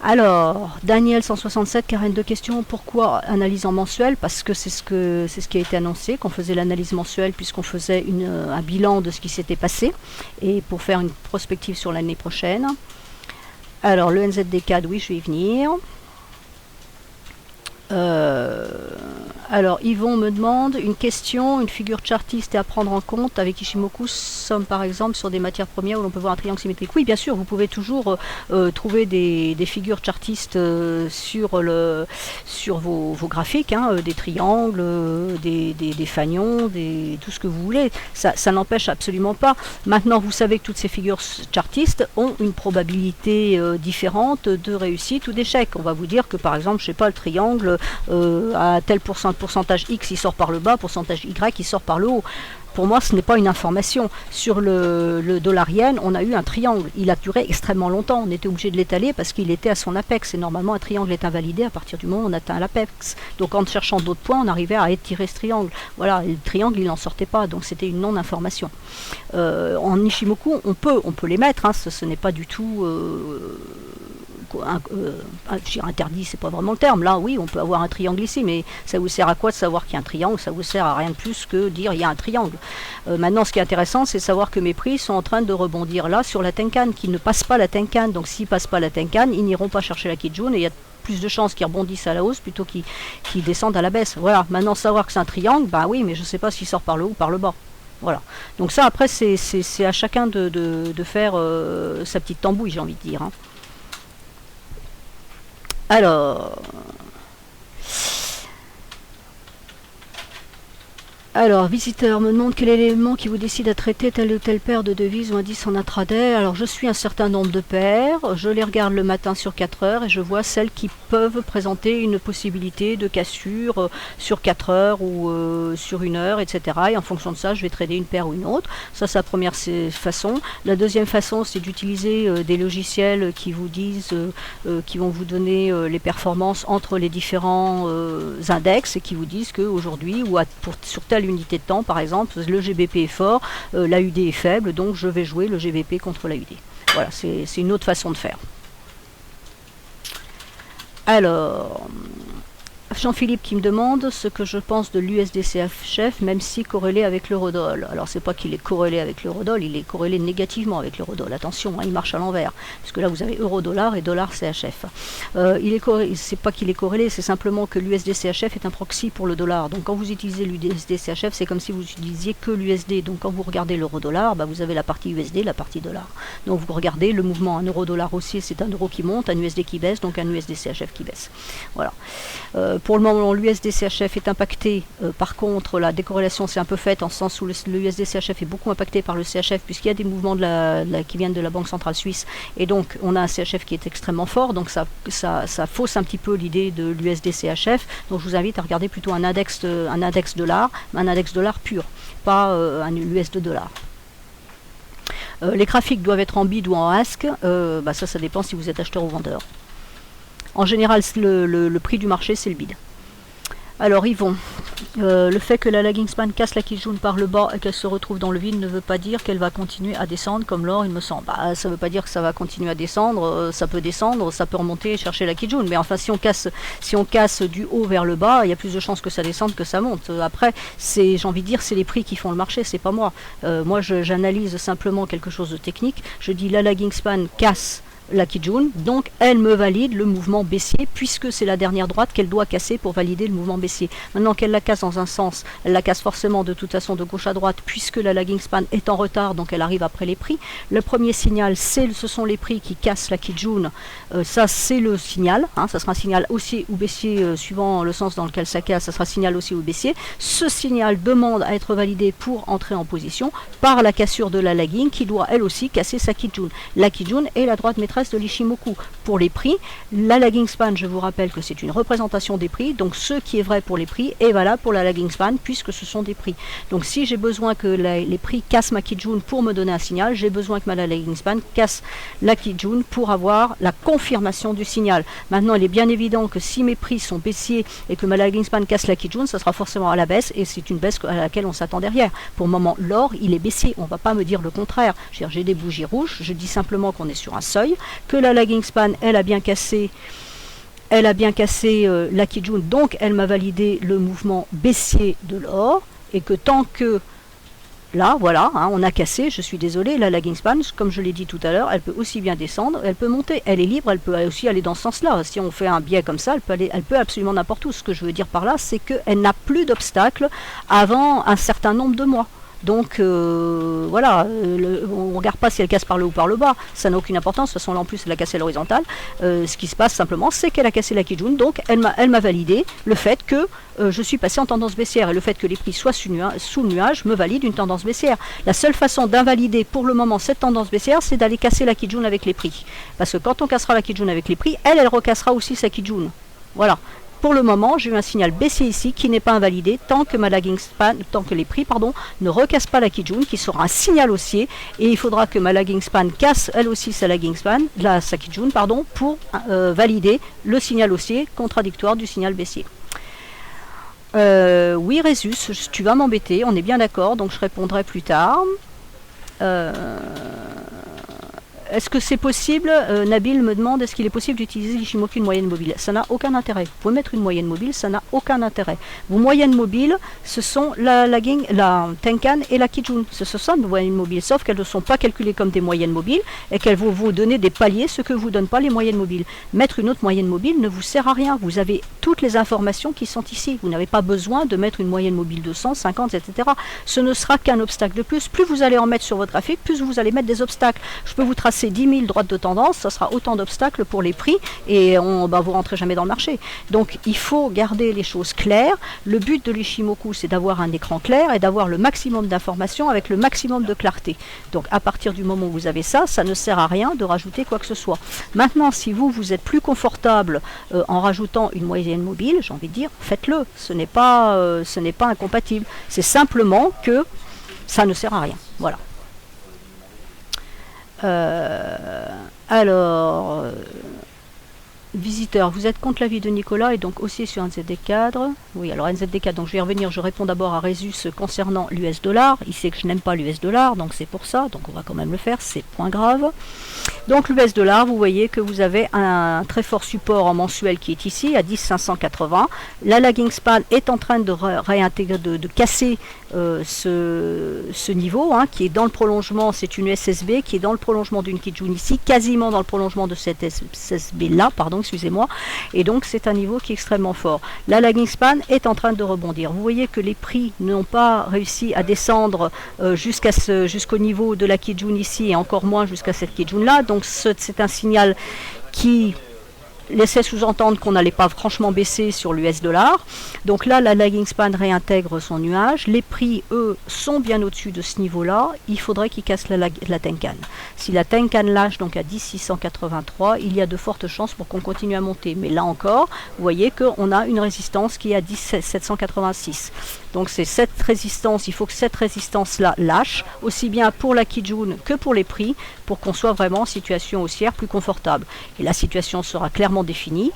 Alors, Daniel 167, 42 questions. Pourquoi analyse en mensuel? Parce que c'est ce qui a été annoncé, qu'on faisait l'analyse mensuelle puisqu'on faisait un bilan de ce qui s'était passé et pour faire une prospective sur l'année prochaine. Alors, le NZD4, oui, je vais y venir. Alors, Yvon me demande une question, une figure chartiste est à prendre en compte. Avec Ishimoku, sommes par exemple sur des matières premières où l'on peut voir un triangle symétrique. Oui, bien sûr, vous pouvez toujours trouver des figures chartistes sur vos graphiques, hein, des triangles, des fanions, tout ce que vous voulez. Ça n'empêche absolument pas. Maintenant, vous savez que toutes ces figures chartistes ont une probabilité différente de réussite ou d'échec. On va vous dire que par exemple, je sais pas, le triangle à tel pourcentage X il sort par le bas, pourcentage Y il sort par le haut. Pour moi, ce n'est pas une information. Sur le dollar yen, on a eu un triangle. Il a duré extrêmement longtemps. On était obligé de l'étaler parce qu'il était à son apex. Et normalement, un triangle est invalidé à partir du moment où on atteint l'apex. Donc, en cherchant d'autres points, on arrivait à étirer ce triangle. Voilà, et le triangle, il n'en sortait pas. Donc, c'était une non-information. En Ishimoku, on peut les mettre. Hein, ce n'est pas du tout... interdit, c'est pas vraiment le terme. Là, oui, on peut avoir un triangle ici, mais ça vous sert à quoi de savoir qu'il y a un triangle? Ça vous sert à rien de plus que dire il y a un triangle. Maintenant, ce qui est intéressant, c'est de savoir que mes prix sont en train de rebondir là sur la Tenkan, qui ne passent pas la Tenkan. Donc, s'ils passent pas la Tenkan, ils n'iront pas chercher la Kijun et il y a plus de chances qu'ils rebondissent à la hausse plutôt qu'ils descendent à la baisse. Voilà. Maintenant, savoir que c'est un triangle, bah oui, mais je sais pas s'il sort par le haut ou par le bas. Voilà. Donc ça, après, c'est à chacun de faire sa petite tambouille, j'ai envie de dire. Hein. Alors, visiteur me demande quel est l'élément qui vous décide à traiter telle ou telle paire de devises ou indice en intraday. Alors, je suis un certain nombre de paires, je les regarde le matin sur 4 heures et je vois celles qui peuvent présenter une possibilité de cassure sur 4 heures ou sur 1 heure, etc. Et en fonction de ça, je vais trader une paire ou une autre. Ça, c'est la première façon. La deuxième façon, c'est d'utiliser des logiciels qui vous disent, qui vont vous donner les performances entre les différents index et qui vous disent qu'aujourd'hui, ou sur telle unité de temps, par exemple, le GBP est fort, l'AUD est faible, donc je vais jouer le GBP contre l'AUD. Voilà, c'est une autre façon de faire. Alors, Jean-Philippe qui me demande ce que je pense de l'USDCHF, même si corrélé avec l'eurodoll. Alors c'est pas qu'il est corrélé avec l'eurodoll, il est corrélé négativement avec l'eurodoll. Attention, hein, il marche à l'envers, puisque là vous avez euro-dollar et dollar CHF. C'est pas qu'il est corrélé, c'est simplement que l'USDCHF est un proxy pour le dollar. Donc quand vous utilisez l'USDCHF, c'est comme si vous utilisiez que l'USD. Donc quand vous regardez l'euro-dollar, bah, vous avez la partie USD, la partie dollar. Donc vous regardez le mouvement, un euro-dollar aussi, c'est un euro qui monte, un USD qui baisse, donc un USDCHF qui baisse. Voilà. Pour le moment, l'USDCHF est impacté. Par contre, la décorrélation s'est un peu faite en ce sens où le USDCHF est beaucoup impacté par le CHF puisqu'il y a des mouvements qui viennent de la Banque centrale suisse. Et donc, on a un CHF qui est extrêmement fort. Donc, ça fausse un petit peu l'idée de l'USDCHF. Donc, je vous invite à regarder plutôt un index dollar, un index dollar pur, pas un USD dollar. Les graphiques doivent être en bid ou en ask. Ça dépend si vous êtes acheteur ou vendeur. En général, le prix du marché, c'est le bid. Alors, Yvon, le fait que la lagging span casse la Kijun par le bas et qu'elle se retrouve dans le vide ne veut pas dire qu'elle va continuer à descendre comme l'or, il me semble. Ça ne veut pas dire que ça va continuer à descendre. Ça peut descendre, ça peut remonter et chercher la Kijun. Mais enfin, si on casse du haut vers le bas, il y a plus de chances que ça descende que ça monte. Après, j'ai envie de dire, c'est les prix qui font le marché, c'est pas moi. Moi, j'analyse simplement quelque chose de technique. Je dis la lagging span casse la Kijun, donc elle me valide le mouvement baissier puisque c'est la dernière droite qu'elle doit casser pour valider le mouvement baissier. Maintenant qu'elle la casse dans un sens, elle la casse forcément de toute façon de gauche à droite puisque la lagging span est en retard, donc elle arrive après les prix. Le premier signal, ce sont les prix qui cassent la Kijun. Ça c'est le signal, hein, ça sera un signal haussier ou baissier suivant le sens dans lequel ça casse, ça sera signal haussier ou baissier. Ce signal demande à être validé pour entrer en position par la cassure de la lagging qui doit elle aussi casser sa Kijun. La Kijun est la droite maîtresse de l'Ishimoku. Pour les prix, la lagging span, je vous rappelle que c'est une représentation des prix, donc ce qui est vrai pour les prix est valable pour la lagging span puisque ce sont des prix. Donc si j'ai besoin que les prix cassent ma Kijun pour me donner un signal, j'ai besoin que ma lagging span casse la Kijun pour avoir la confirmation du signal. Maintenant, il est bien évident que si mes prix sont baissiers et que ma lagging span casse la Kijun, ça sera forcément à la baisse et c'est une baisse à laquelle on s'attend derrière. Pour le moment, l'or, il est baissier. On ne va pas me dire le contraire. J'ai des bougies rouges, je dis simplement qu'on est sur un seuil, que la lagging span, elle a bien cassé la Kijun, donc elle m'a validé le mouvement baissier de l'or, et que tant que là, voilà, hein, on a cassé, je suis désolé, la lagging span, comme je l'ai dit tout à l'heure, elle peut aussi bien descendre, elle peut monter, elle est libre, elle peut aussi aller dans ce sens-là. Si on fait un biais comme ça, elle peut absolument n'importe où. Ce que je veux dire par là, c'est qu'elle n'a plus d'obstacle avant un certain nombre de mois. Donc voilà, on ne regarde pas si elle casse par le haut ou par le bas, ça n'a aucune importance. De toute façon là en plus elle a cassé à l'horizontale. Ce qui se passe simplement c'est qu'elle a cassé la Kijun, donc elle m'a validé le fait que je suis passé en tendance baissière, et le fait que les prix soient sous le nuage me valide une tendance baissière. La seule façon d'invalider pour le moment cette tendance baissière, c'est d'aller casser la Kijun avec les prix, parce que quand on cassera la Kijun avec les prix, elle recassera aussi sa Kijun. Voilà. Pour le moment, j'ai eu un signal baissier ici qui n'est pas invalidé tant que les prix ne recassent pas la Kijun, qui sera un signal haussier, et il faudra que ma lagging span casse elle aussi sa Kijun, pour valider le signal haussier contradictoire du signal baissier. Oui, Résus, tu vas m'embêter, on est bien d'accord, donc je répondrai plus tard. Est-ce que c'est possible, Nabil me demande, est-ce qu'il est possible d'utiliser l'Ishimoku une moyenne mobile? Ça n'a aucun intérêt. Vous pouvez mettre une moyenne mobile, ça n'a aucun intérêt. Vos moyennes mobiles, ce sont la Tenkan et la Kijun. Ce sont des moyennes mobiles, sauf qu'elles ne sont pas calculées comme des moyennes mobiles et qu'elles vont vous donner des paliers, ce que ne vous donnent pas les moyennes mobiles. Mettre une autre moyenne mobile ne vous sert à rien. Vous avez toutes les informations qui sont ici. Vous n'avez pas besoin de mettre une moyenne mobile de 100, 50, etc. Ce ne sera qu'un obstacle de plus. Plus vous allez en mettre sur votre graphique, plus vous allez mettre des obstacles. Je peux vous tracer 10 000 droites de tendance, ça sera autant d'obstacles pour les prix et vous rentrez jamais dans le marché. Donc il faut garder les choses claires. Le but de l'Ishimoku, c'est d'avoir un écran clair et d'avoir le maximum d'informations avec le maximum de clarté. Donc à partir du moment où vous avez ça, ça ne sert à rien de rajouter quoi que ce soit. Maintenant, si vous êtes plus confortable en rajoutant une moyenne mobile, j'ai envie de dire, faites-le. Ce n'est pas incompatible. C'est simplement que ça ne sert à rien. Voilà. Visiteur, vous êtes contre l'avis de Nicolas et donc aussi sur NZD cadre. Oui, alors NZD cadre, donc je vais y revenir, je réponds d'abord à Résus concernant l'US dollar. Il sait que je n'aime pas l'US dollar, donc c'est pour ça, donc on va quand même le faire, c'est point grave. Donc l'US dollar, vous voyez que vous avez un très fort support en mensuel qui est ici à 10,580. La lagging span est en train de réintégrer, de casser ce niveau qui est dans le prolongement, c'est une SSB qui est dans le prolongement d'une Kijun ici, quasiment dans le prolongement de cette SSB là, pardon, excusez-moi, et donc c'est un niveau qui est extrêmement fort. La lagging span est en train de rebondir. Vous voyez que les prix n'ont pas réussi à descendre jusqu'au niveau de la Kijun ici et encore moins jusqu'à cette Kijun là, donc c'est un signal qui laissait sous-entendre qu'on n'allait pas franchement baisser sur l'US dollar. Donc là, la lagging span réintègre son nuage. Les prix, eux, sont bien au-dessus de ce niveau-là. Il faudrait qu'ils cassent la Tenkan. Si la Tenkan lâche donc à 10,683, il y a de fortes chances pour qu'on continue à monter. Mais là encore, vous voyez qu'on a une résistance qui est à 10,786. Donc c'est cette résistance, il faut que cette résistance-là lâche, aussi bien pour la Kijun que pour les prix, pour qu'on soit vraiment en situation haussière plus confortable. Et la situation sera clairement définie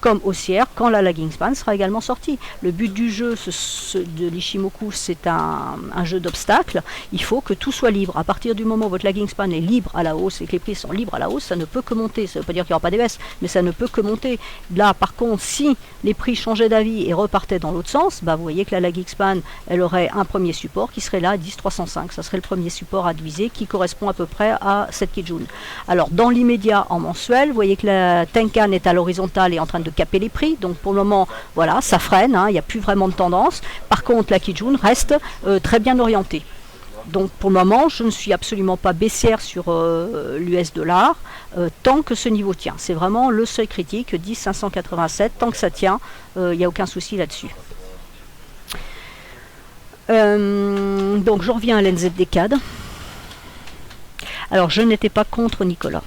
comme haussière quand la lagging span sera également sortie. Le but du jeu de l'Ishimoku, c'est un jeu d'obstacles. Il faut que tout soit libre. À partir du moment où votre lagging span est libre à la hausse et que les prix sont libres à la hausse, ça ne peut que monter. Ça ne veut pas dire qu'il n'y aura pas des baisses, mais ça ne peut que monter. Là, par contre, si les prix changeaient d'avis et repartaient dans l'autre sens, vous voyez que la lagging span, elle aurait un premier support qui serait là à 10,305. Ça serait le premier support à viser qui correspond à peu près à cette Kijun. Alors, dans l'immédiat, en mensuel, vous voyez que la Tenkan est à l'horizontale et en train de caper les prix, donc pour le moment voilà, ça freine, il n'y a plus vraiment de tendance. Par contre la Kijun reste très bien orientée, donc pour le moment je ne suis absolument pas baissière sur l'US dollar tant que ce niveau tient. C'est vraiment le seuil critique, 10,587, tant que ça tient, il n'y a aucun souci là-dessus. Donc je reviens à l'NZD-CAD. Alors je n'étais pas contre Nicolas,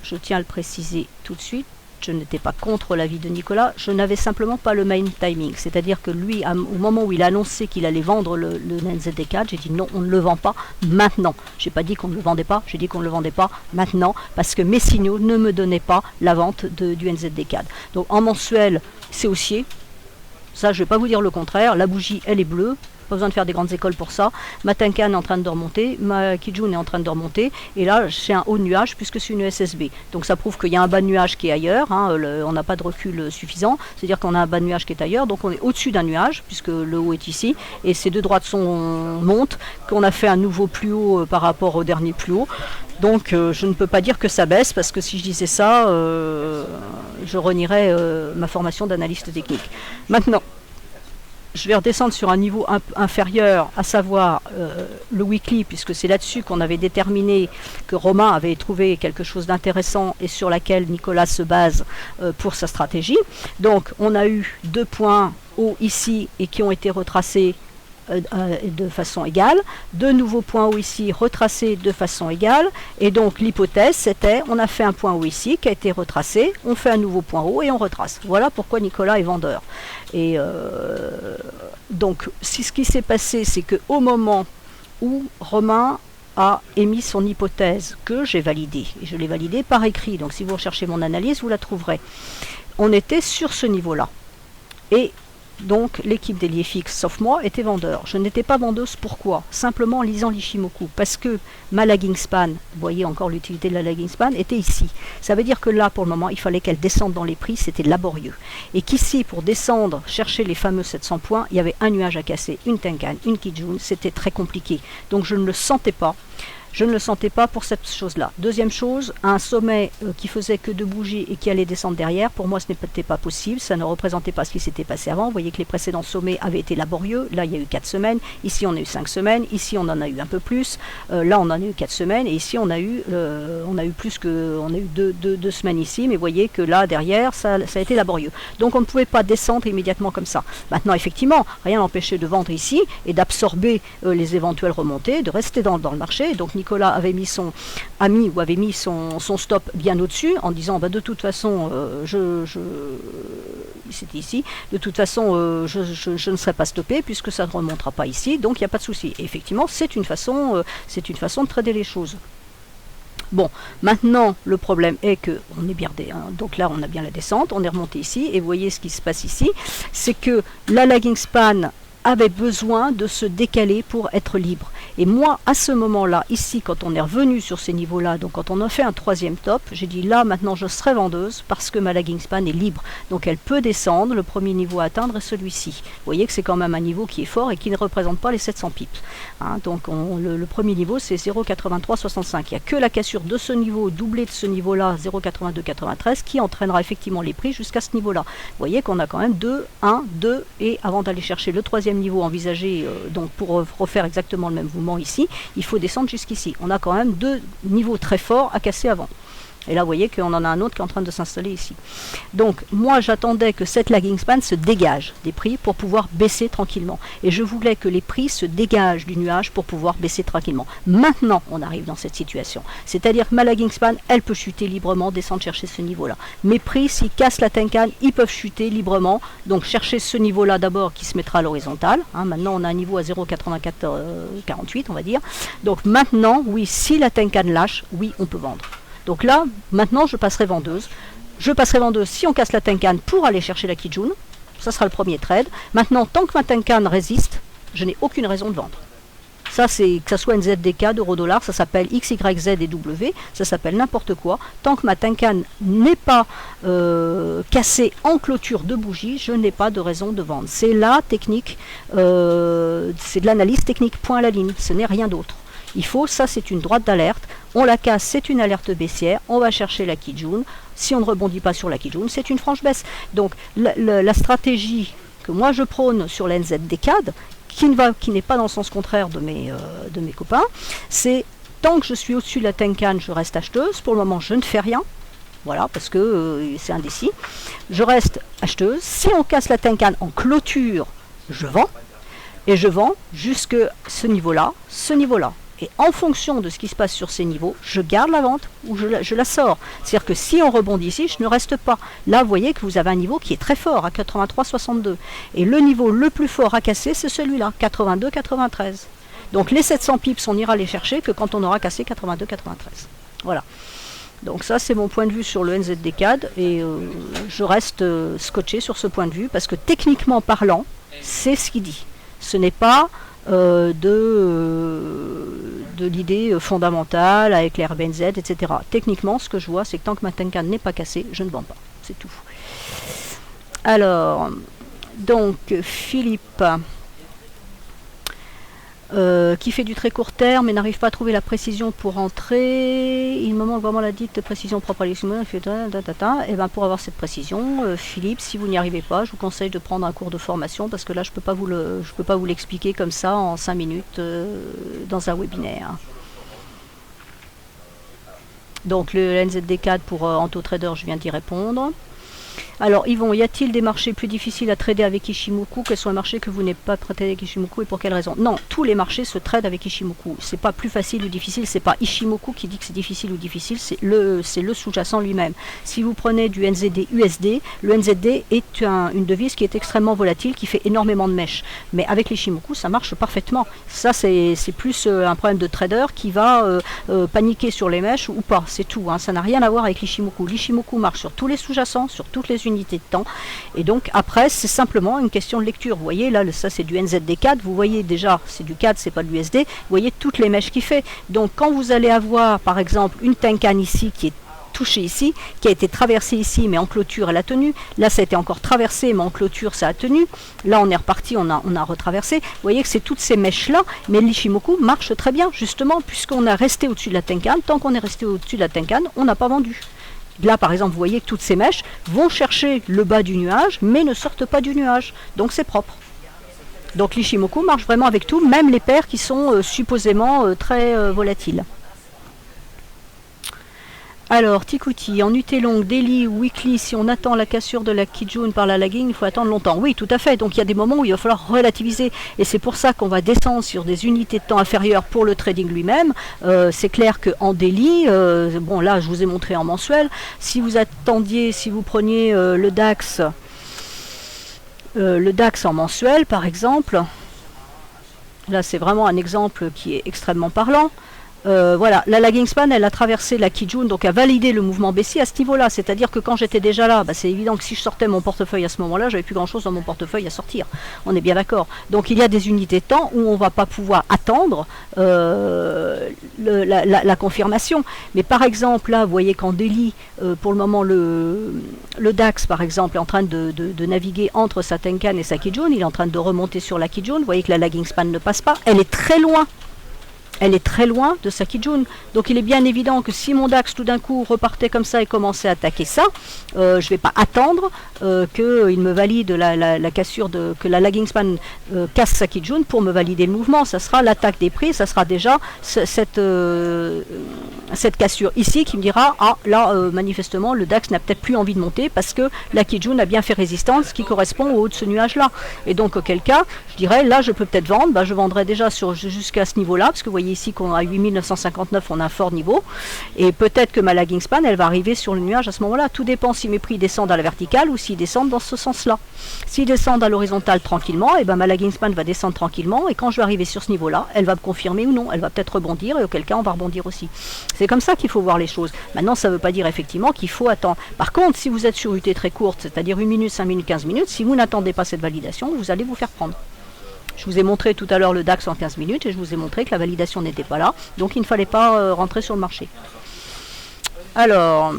je tiens à le préciser tout de suite. Je n'étais pas contre l'avis de Nicolas, je n'avais simplement pas le main timing. C'est-à-dire que lui, au moment où il a annoncé qu'il allait vendre le NZD4, j'ai dit non, on ne le vend pas maintenant. Je n'ai pas dit qu'on ne le vendait pas, j'ai dit qu'on ne le vendait pas maintenant, parce que mes signaux ne me donnaient pas la vente du NZD4. Donc en mensuel, c'est haussier. Ça, je ne vais pas vous dire le contraire. La bougie, elle est bleue. Pas besoin de faire des grandes écoles pour ça. Ma Tenkan est en train de remonter, ma Kijun est en train de remonter, et là c'est un haut de nuage puisque c'est une SSB. Donc ça prouve qu'il y a un bas de nuage qui est ailleurs, on n'a pas de recul suffisant, c'est-à-dire qu'on a un bas de nuage qui est ailleurs, donc on est au-dessus d'un nuage puisque le haut est ici, et ces deux droites montent, qu'on a fait un nouveau plus haut par rapport au dernier plus haut. Donc je ne peux pas dire que ça baisse, parce que si je disais ça, je renierais ma formation d'analyste technique. Maintenant, je vais redescendre sur un niveau inférieur, à savoir le weekly, puisque c'est là-dessus qu'on avait déterminé que Romain avait trouvé quelque chose d'intéressant et sur laquelle Nicolas se base pour sa stratégie. Donc on a eu 2 points hauts ici et qui ont été retracés de façon égale, 2 nouveaux points hauts ici retracés de façon égale, et donc l'hypothèse c'était on a fait un point haut ici qui a été retracé, on fait un nouveau point haut et on retrace. Voilà pourquoi Nicolas est vendeur. Et donc ce qui s'est passé, c'est qu'au moment où Romain a émis son hypothèse que j'ai validée, et je l'ai validée par écrit, donc si vous recherchez mon analyse vous la trouverez, on était sur ce niveau là, et donc l'équipe des Liefix, sauf moi, était vendeur. Je n'étais pas vendeuse, pourquoi? Simplement en lisant l'Ishimoku, parce que ma lagging span, vous voyez encore l'utilité de la lagging span, était ici. Ça veut dire que là, pour le moment, il fallait qu'elle descende dans les prix, c'était laborieux. Et qu'ici, pour descendre, chercher les fameux 700 points, il y avait un nuage à casser, une Tenkan, une Kijun, c'était très compliqué. Donc je ne le sentais pas. Je ne le sentais pas pour cette chose-là. Deuxième chose, un sommet qui faisait que 2 bougies et qui allait descendre derrière, pour moi ce n'était pas possible, ça ne représentait pas ce qui s'était passé avant. Vous voyez que les précédents sommets avaient été laborieux, là il y a eu 4 semaines, ici on a eu 5 semaines, ici on en a eu un peu plus, là on en a eu 4 semaines, et ici on a eu plus que, on a eu 2 semaines ici, mais vous voyez que là derrière ça a été laborieux. Donc on ne pouvait pas descendre immédiatement comme ça. Maintenant effectivement, rien n'empêchait de vendre ici et d'absorber les éventuelles remontées, de rester dans le marché. Donc Nicolas avait mis son stop bien au-dessus en disant de toute façon c'était ici, de toute façon je ne serai pas stoppé puisque ça ne remontera pas ici, donc il n'y a pas de souci. Et effectivement c'est une façon de trader les choses. Bon, maintenant le problème est que on est bien donc là on a bien la descente, on est remonté ici et vous voyez ce qui se passe ici, c'est que la lagging span avait besoin de se décaler pour être libre. Et moi, à ce moment-là, ici, quand on est revenu sur ces niveaux-là, donc quand on a fait un troisième top, j'ai dit là, maintenant, je serai vendeuse parce que ma lagging span est libre. Donc elle peut descendre, le premier niveau à atteindre est celui-ci. Vous voyez que c'est quand même un niveau qui est fort et qui ne représente pas les 700 pips. Hein, donc le premier niveau, c'est 0,8365. Il n'y a que la cassure de ce niveau, doublée de ce niveau-là, 0,8293, qui entraînera effectivement les prix jusqu'à ce niveau-là. Vous voyez qu'on a quand même 2, 1, 2, et avant d'aller chercher le troisième niveau envisagé, donc pour refaire exactement le même mouvement ici, il faut descendre jusqu'ici. On a quand même 2 niveaux très forts à casser avant. Et là, vous voyez qu'on en a un autre qui est en train de s'installer ici. Donc, moi, j'attendais que cette lagging span se dégage des prix pour pouvoir baisser tranquillement. Et je voulais que les prix se dégagent du nuage pour pouvoir baisser tranquillement. Maintenant, on arrive dans cette situation. C'est-à-dire que ma lagging span, elle peut chuter librement, descendre chercher ce niveau-là. Mes prix, s'ils cassent la Tenkan, ils peuvent chuter librement. Donc, chercher ce niveau-là d'abord qui se mettra à l'horizontale. Hein, maintenant, on a un niveau à 0,8448, on va dire. Donc, maintenant, oui, si la Tenkan lâche, oui, on peut vendre. Donc là, maintenant, je passerai vendeuse. Je passerai vendeuse si on casse la Tenkan pour aller chercher la Kijun. Ça sera le premier trade. Maintenant, tant que ma Tenkan résiste, je n'ai aucune raison de vendre. Ça, c'est que ça soit NZDK, d'euro-dollar, ça s'appelle X, Y, Z et W, ça s'appelle n'importe quoi. Tant que ma Tenkan n'est pas cassée en clôture de bougie, je n'ai pas de raison de vendre. C'est la technique, c'est de l'analyse technique, point à la ligne, ce n'est rien d'autre. Il faut, ça c'est une droite d'alerte, on la casse, c'est une alerte baissière, on va chercher la Kijun, si on ne rebondit pas sur la Kijun, c'est une franche baisse. Donc la stratégie que moi je prône sur l'NZDCAD, qui n'est pas dans le sens contraire de mes copains, c'est tant que je suis au-dessus de la Tenkan, je reste acheteuse, pour le moment je ne fais rien, voilà, parce que c'est indécis, je reste acheteuse, si on casse la Tenkan en clôture, je vends, et je vends jusque ce niveau-là, ce niveau-là. Et en fonction de ce qui se passe sur ces niveaux, je garde la vente ou je la sors. C'est-à-dire que si on rebondit ici, je ne reste pas. Là, vous voyez que vous avez un niveau qui est très fort, à 83,62. Et le niveau le plus fort à casser, c'est celui-là, 82,93. Donc les 700 pips, on ira les chercher que quand on aura cassé 82,93. Voilà. Donc ça, c'est mon point de vue sur le NZDCAD. Et je reste scotché sur ce point de vue, parce que techniquement parlant, c'est ce qu'il dit. Ce n'est pas de l'idée fondamentale avec les RBNZ, etc. Techniquement, ce que je vois, c'est que tant que ma Tenkan n'est pas cassée, je ne vends pas. C'est tout. Alors, donc, Philippe, qui fait du très court terme mais n'arrive pas à trouver la précision pour entrer. Il me manque vraiment la dite précision propre à l'expérience. Et ben pour avoir cette précision, Philippe, si vous n'y arrivez pas, je vous conseille de prendre un cours de formation parce que là je peux pas vous l'expliquer comme ça en 5 minutes dans un webinaire. Donc le NZD4 pour AntoTrader, je viens d'y répondre. Alors Yvon, y a-t-il des marchés plus difficiles à trader avec Ishimoku? Quels sont les marchés que vous n'êtes pas traité avec Ishimoku et pour quelle raison? Non, tous les marchés se tradent avec Ishimoku. C'est pas plus facile ou difficile, c'est pas Ishimoku qui dit que c'est difficile ou difficile, c'est le sous-jacent lui-même. Si vous prenez du NZD USD, le NZD est une devise qui est extrêmement volatile, qui fait énormément de mèches. Mais avec l'Ishimoku, ça marche parfaitement. Ça, c'est plus un problème de trader qui va paniquer sur les mèches ou pas, c'est tout. Hein. Ça n'a rien à voir avec l'Ishimoku. L'Ishimoku marche sur tous les sous-jacents, sur toutes les unités de temps. Et donc après, c'est simplement une question de lecture. Vous voyez, là, ça c'est du NZD4. Vous voyez déjà, c'est du CAD, c'est pas de l'USD. Vous voyez toutes les mèches qu'il fait. Donc quand vous allez avoir, par exemple, une Tenkan ici qui est touchée ici, qui a été traversée ici, mais en clôture, elle a tenu. Là, ça a été encore traversé, mais en clôture, ça a tenu. Là, on est reparti, on a retraversé. Vous voyez que c'est toutes ces mèches-là, mais l'Ishimoku marche très bien, justement, puisqu'on a resté au-dessus de la Tenkan. Tant qu'on est resté au-dessus de la Tenkan, on n'a pas vendu. Là, par exemple, vous voyez que toutes ces mèches vont chercher le bas du nuage, mais ne sortent pas du nuage. Donc, c'est propre. Donc, l'Ishimoku marche vraiment avec tout, même les paires qui sont supposément très volatiles. Alors, Tikouti, en UT longue, daily ou weekly, si on attend la cassure de la Kijun par la lagging, il faut attendre longtemps. Oui, tout à fait. Donc, il y a des moments où il va falloir relativiser. Et c'est pour ça qu'on va descendre sur des unités de temps inférieures pour le trading lui-même. C'est clair qu'en daily, bon là, je vous ai montré en mensuel, si vous attendiez, si vous preniez le DAX en mensuel, par exemple, là, c'est vraiment un exemple qui est extrêmement parlant. Voilà, la lagging span, elle a traversé la Kijun, donc a validé le mouvement baissier à ce niveau-là. C'est-à-dire que quand j'étais déjà là, bah, c'est évident que si je sortais mon portefeuille à ce moment-là, j'avais plus grand-chose dans mon portefeuille à sortir. On est bien d'accord. Donc il y a des unités de temps où on va pas pouvoir attendre la confirmation. Mais par exemple, là, vous voyez qu'en Delhi, pour le moment, le DAX, par exemple, est en train de naviguer entre sa Tenkan et sa Kijun. Il est en train de remonter sur la Kijun. Vous voyez que la lagging span ne passe pas. Elle est très loin. Elle est très loin de sa Kijun. Donc il est bien évident que si mon DAX tout d'un coup repartait comme ça et commençait à attaquer ça, je ne vais pas attendre qu'il me valide la cassure, que la lagging span casse sa Kijun pour me valider le mouvement. Ça sera l'attaque des prix, ça sera déjà cette cassure ici qui me dira, ah là manifestement le DAX n'a peut-être plus envie de monter parce que la Kijun a bien fait résistance qui correspond au haut de ce nuage là. Et donc auquel cas, je dirais là je peux peut-être vendre, bah, je vendrai déjà jusqu'à ce niveau là, parce que vous voyez ici qu'on a 8959, on a un fort niveau, et peut-être que ma lagging span elle va arriver sur le nuage à ce moment là. Tout dépend si mes prix descendent à la verticale ou s'ils descendent dans ce sens là. S'ils descendent à l'horizontale tranquillement, et ben ma lagging span va descendre tranquillement, et quand je vais arriver sur ce niveau là, elle va me confirmer ou non, elle va peut-être rebondir, et auquel cas on va rebondir aussi. C'est comme ça qu'il faut voir les choses. Maintenant ça ne veut pas dire effectivement qu'il faut attendre. Par contre, si vous êtes sur UT très courte, c'est-à-dire 1 minute, 5 minutes, 15 minutes, si vous n'attendez pas cette validation, vous allez vous faire prendre. Je vous ai montré tout à l'heure le DAX en 15 minutes et je vous ai montré que la validation n'était pas là, donc il ne fallait pas rentrer sur le marché. Alors,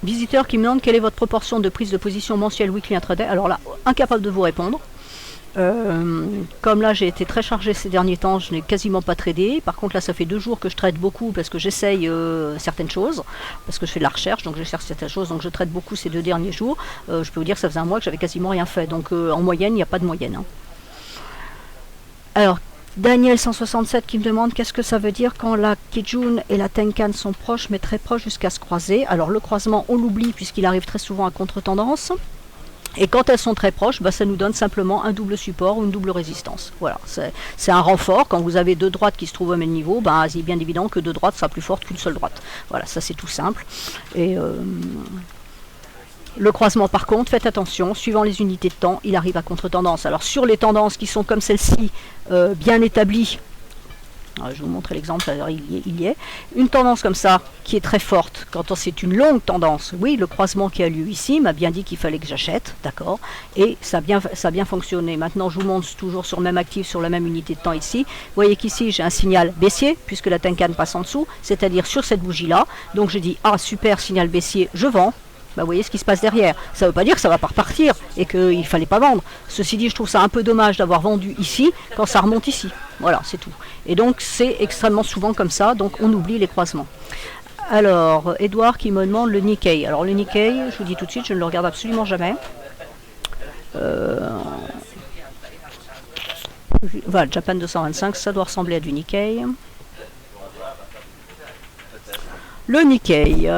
visiteur qui me demande quelle est votre proportion de prise de position mensuelle, weekly, intraday. Alors là, incapable de vous répondre. Comme là j'ai été très chargé ces derniers temps, je n'ai quasiment pas tradé. Par contre là ça fait 2 jours que je trade beaucoup parce que j'essaye certaines choses, parce que je fais de la recherche, donc je cherche certaines choses, donc je trade beaucoup ces 2 derniers jours. Je peux vous dire que ça faisait un mois que j'avais quasiment rien fait, donc en moyenne il n'y a pas de moyenne. Hein. Alors Daniel 167 qui me demande qu'est-ce que ça veut dire quand la Kijun et la Tenkan sont proches mais très proches jusqu'à se croiser. Alors le croisement on l'oublie puisqu'il arrive très souvent à contre-tendance. Et quand elles sont très proches, bah, ça nous donne simplement un double support ou une double résistance. Voilà, c'est un renfort. Quand vous avez 2 droites qui se trouvent au même niveau, bah, c'est bien évident que 2 droites sera plus forte qu'une seule droite. Voilà, ça c'est tout simple. Et le croisement par contre, faites attention, suivant les unités de temps, il arrive à contre-tendance. Alors sur les tendances qui sont comme celle-ci, bien établies, alors, je vais vous montrer l'exemple, il y est. Une tendance comme ça, qui est très forte, quand c'est une longue tendance, oui, le croisement qui a lieu ici m'a bien dit qu'il fallait que j'achète, d'accord, et ça a bien fonctionné. Maintenant, je vous montre toujours sur le même actif, sur la même unité de temps ici. Vous voyez qu'ici, j'ai un signal baissier, puisque la Tenkan passe en dessous, c'est-à-dire sur cette bougie-là. Donc, je dis, ah, super, signal baissier, je vends. Bah, vous voyez ce qui se passe derrière. Ça ne veut pas dire que ça ne va pas repartir et qu'il ne fallait pas vendre. Ceci dit, je trouve ça un peu dommage d'avoir vendu ici quand ça remonte ici. Voilà, c'est tout. Et donc, c'est extrêmement souvent comme ça, donc on oublie les croisements. Alors, Edouard qui me demande le Nikkei. Alors, le Nikkei, je vous dis tout de suite, je ne le regarde absolument jamais. Voilà, Japan 225, ça doit ressembler à du Nikkei. Le Nikkei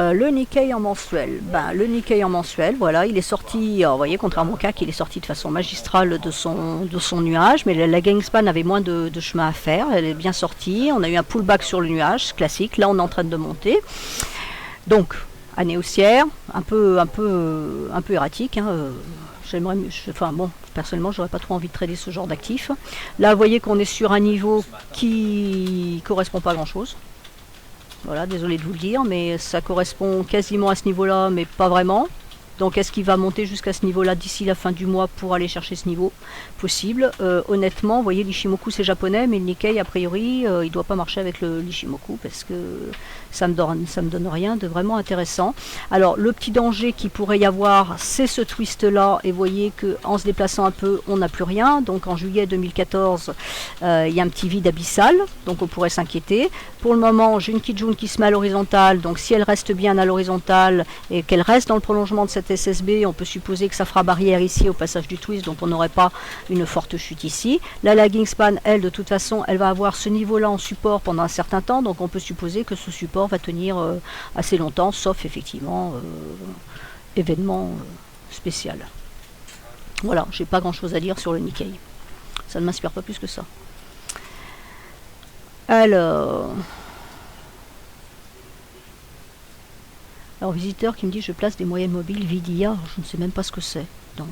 en mensuel. Ben, le Nikkei en mensuel, voilà, il est sorti, vous voyez, contrairement au CAC, il est sorti de façon magistrale de son nuage, mais la lagging span avait moins de chemin à faire, elle est bien sortie, on a eu un pullback sur le nuage, classique, là on est en train de monter. Donc, année haussière, un peu erratique, hein, enfin bon, personnellement, j'aurais pas trop envie de trader ce genre d'actif. Là, vous voyez qu'on est sur un niveau qui correspond pas à grand-chose. Voilà, désolé de vous le dire, mais ça correspond quasiment à ce niveau-là, mais pas vraiment. Donc est-ce qu'il va monter jusqu'à ce niveau-là d'ici la fin du mois pour aller chercher ce niveau? Possible. Honnêtement, vous voyez, l'Ishimoku c'est japonais, mais le Nikkei, a priori, il ne doit pas marcher avec l'Ishimoku parce que ça me donne rien de vraiment intéressant. Alors, le petit danger qu'il pourrait y avoir, c'est ce twist-là. Et vous voyez qu'en se déplaçant un peu, on n'a plus rien. Donc en juillet 2014, il y a un petit vide abyssal, donc on pourrait s'inquiéter. Pour le moment, j'ai une Kijun qui se met à l'horizontale, donc si elle reste bien à l'horizontale et qu'elle reste dans le prolongement de cette SSB, on peut supposer que ça fera barrière ici au passage du twist, donc on n'aurait pas une forte chute ici. La lagging span, elle, de toute façon, elle va avoir ce niveau-là en support pendant un certain temps, donc on peut supposer que ce support va tenir assez longtemps, sauf effectivement événement spécial. Voilà, j'ai pas grand-chose à dire sur le Nikkei. Ça ne m'inspire pas plus que ça. Alors, visiteur qui me dit je place des moyennes mobiles VIDIA, je ne sais même pas ce que c'est. Donc,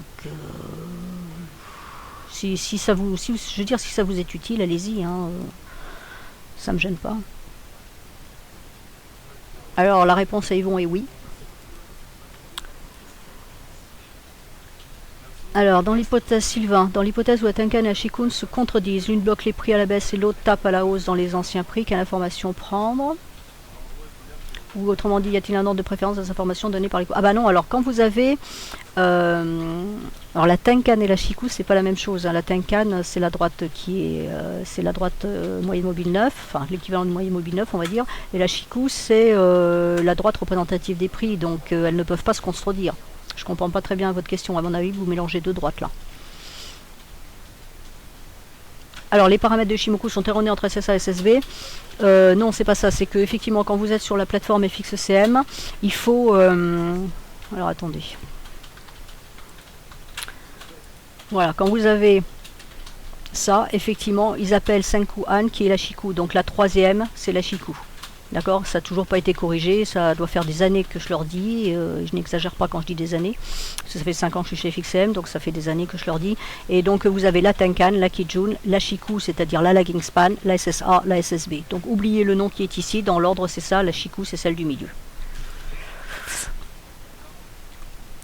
Si ça vous, je veux dire, si ça vous est utile, allez-y, hein, ça me gêne pas. Alors la réponse à Yvon est oui. Alors, dans l'hypothèse Sylvain, dans l'hypothèse où la Tenkan et la Shikun se contredisent, l'une bloque les prix à la baisse et l'autre tape à la hausse dans les anciens prix, quelle information prendre? Ou autrement dit, y a-t-il un ordre de préférence dans les informations données par les... Ah bah non, alors quand vous avez... alors la Tenkan et la Shiku, c'est pas la même chose. Hein. La Tenkan, c'est la droite qui est... c'est la droite moyenne mobile 9, enfin l'équivalent de moyenne mobile 9, on va dire. Et la Shiku, c'est la droite représentative des prix, donc elles ne peuvent pas se contredire. Je comprends pas très bien votre question. À mon avis, vous mélangez deux droites là. Alors, les paramètres de Ishimoku sont erronés entre SSA et SSB. Non, c'est pas ça. C'est que effectivement, quand vous êtes sur la plateforme FXCM, il faut... alors, attendez. Voilà, quand vous avez ça, effectivement, ils appellent Senku Han, qui est la Shiku. Donc, la troisième, c'est la Shiku. D'accord, ça n'a toujours pas été corrigé, ça doit faire des années que je leur dis, je n'exagère pas quand je dis des années, parce que ça fait 5 ans que je suis chez FXM, donc ça fait des années que je leur dis, et donc vous avez la Tenkan, la Kijun, la Shiku, c'est-à-dire la Lagging Span, la SSA, la SSB. Donc oubliez le nom qui est ici, dans l'ordre c'est ça, la Shiku c'est celle du milieu.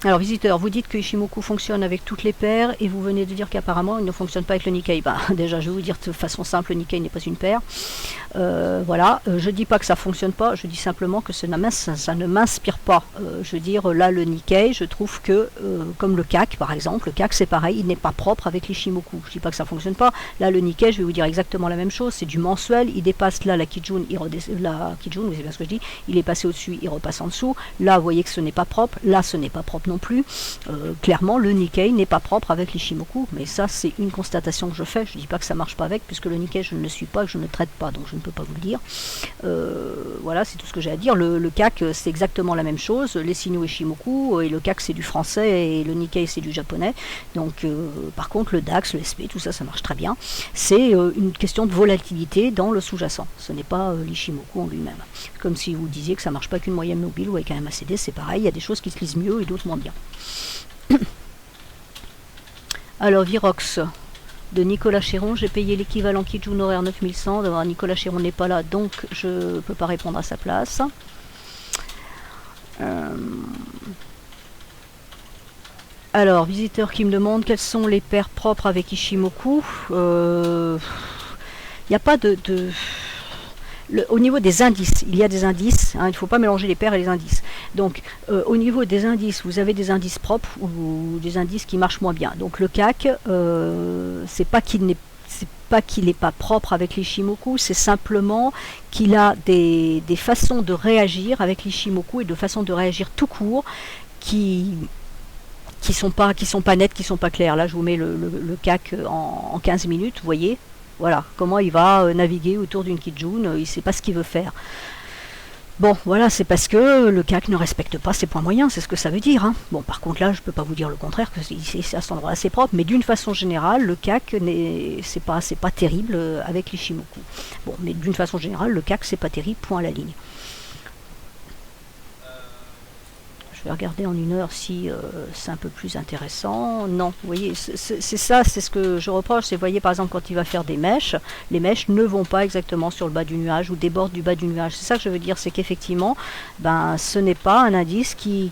Alors visiteur, vous dites que Ishimoku fonctionne avec toutes les paires et vous venez de dire qu'apparemment il ne fonctionne pas avec le Nikkei. Bah, déjà je vais vous dire de façon simple, le Nikkei n'est pas une paire. Voilà, je dis pas que ça fonctionne pas, je dis simplement que ça ne m'inspire pas. Je veux dire, là le Nikkei, je trouve que, comme le CAC par exemple, le CAC c'est pareil, il n'est pas propre avec l'Ishimoku. Je dis pas que ça fonctionne pas. Là le Nikkei, je vais vous dire exactement la même chose, c'est du mensuel, il dépasse là la Kijun, la Kijun, vous savez bien ce que je dis, il est passé au-dessus, il repasse en dessous. Là vous voyez que ce n'est pas propre, là ce n'est pas propre non plus. Clairement le Nikkei n'est pas propre avec l'Ishimoku, mais ça c'est une constatation que je fais, je dis pas que ça marche pas avec, puisque le Nikkei je ne le suis pas, je ne le traite pas, donc je ne peux pas vous le dire. Voilà, c'est tout ce que j'ai à dire. Le CAC c'est exactement la même chose, les signaux Ishimoku, et le CAC c'est du français et le Nikkei c'est du japonais, donc par contre le DAX, le SP, tout ça ça marche très bien. C'est une question de volatilité dans le sous-jacent, ce n'est pas l'Ishimoku en lui-même. Comme si vous disiez que ça marche pas qu'une moyenne mobile ou avec un MACD, c'est pareil, il y a des choses qui se lisent mieux et d'autres moins bien. Alors Virox de Nicolas Chéron, j'ai payé l'équivalent Kijun horaire 9100. D'abord Nicolas Chéron n'est pas là, donc je ne peux pas répondre à sa place. Alors, visiteur qui me demande quelles sont les paires propres avec Ishimoku. Il n'y a pas de... au niveau des indices, il y a des indices, hein, il ne faut pas mélanger les paires et les indices. Donc au niveau des indices, vous avez des indices propres ou des indices qui marchent moins bien. Donc le CAC, c'est pas qu'il n'est pas propre avec l'Ishimoku, c'est simplement qu'il a des façons de réagir avec l'Ishimoku et de façons de réagir tout court qui sont pas nettes, qui sont pas claires. Là je vous mets le CAC en 15 minutes, vous voyez. Voilà, comment il va naviguer autour d'une Kijun, il ne sait pas ce qu'il veut faire. Bon, voilà, c'est parce que le CAC ne respecte pas ses points moyens, c'est ce que ça veut dire. Hein. Bon, par contre, là, je ne peux pas vous dire le contraire, que c'est à cet endroit assez propre, mais d'une façon générale, le CAC, c'est pas terrible avec l'Ishimoku. Bon, mais d'une façon générale, le CAC, c'est pas terrible, point à la ligne. Je vais regarder en une heure si c'est un peu plus intéressant. Non, vous voyez, c'est ça, c'est ce que je reproche. C'est, vous voyez, par exemple, quand il va faire des mèches, les mèches ne vont pas exactement sur le bas du nuage ou débordent du bas du nuage. C'est ça que je veux dire, c'est qu'effectivement, ben, ce n'est pas un indice qui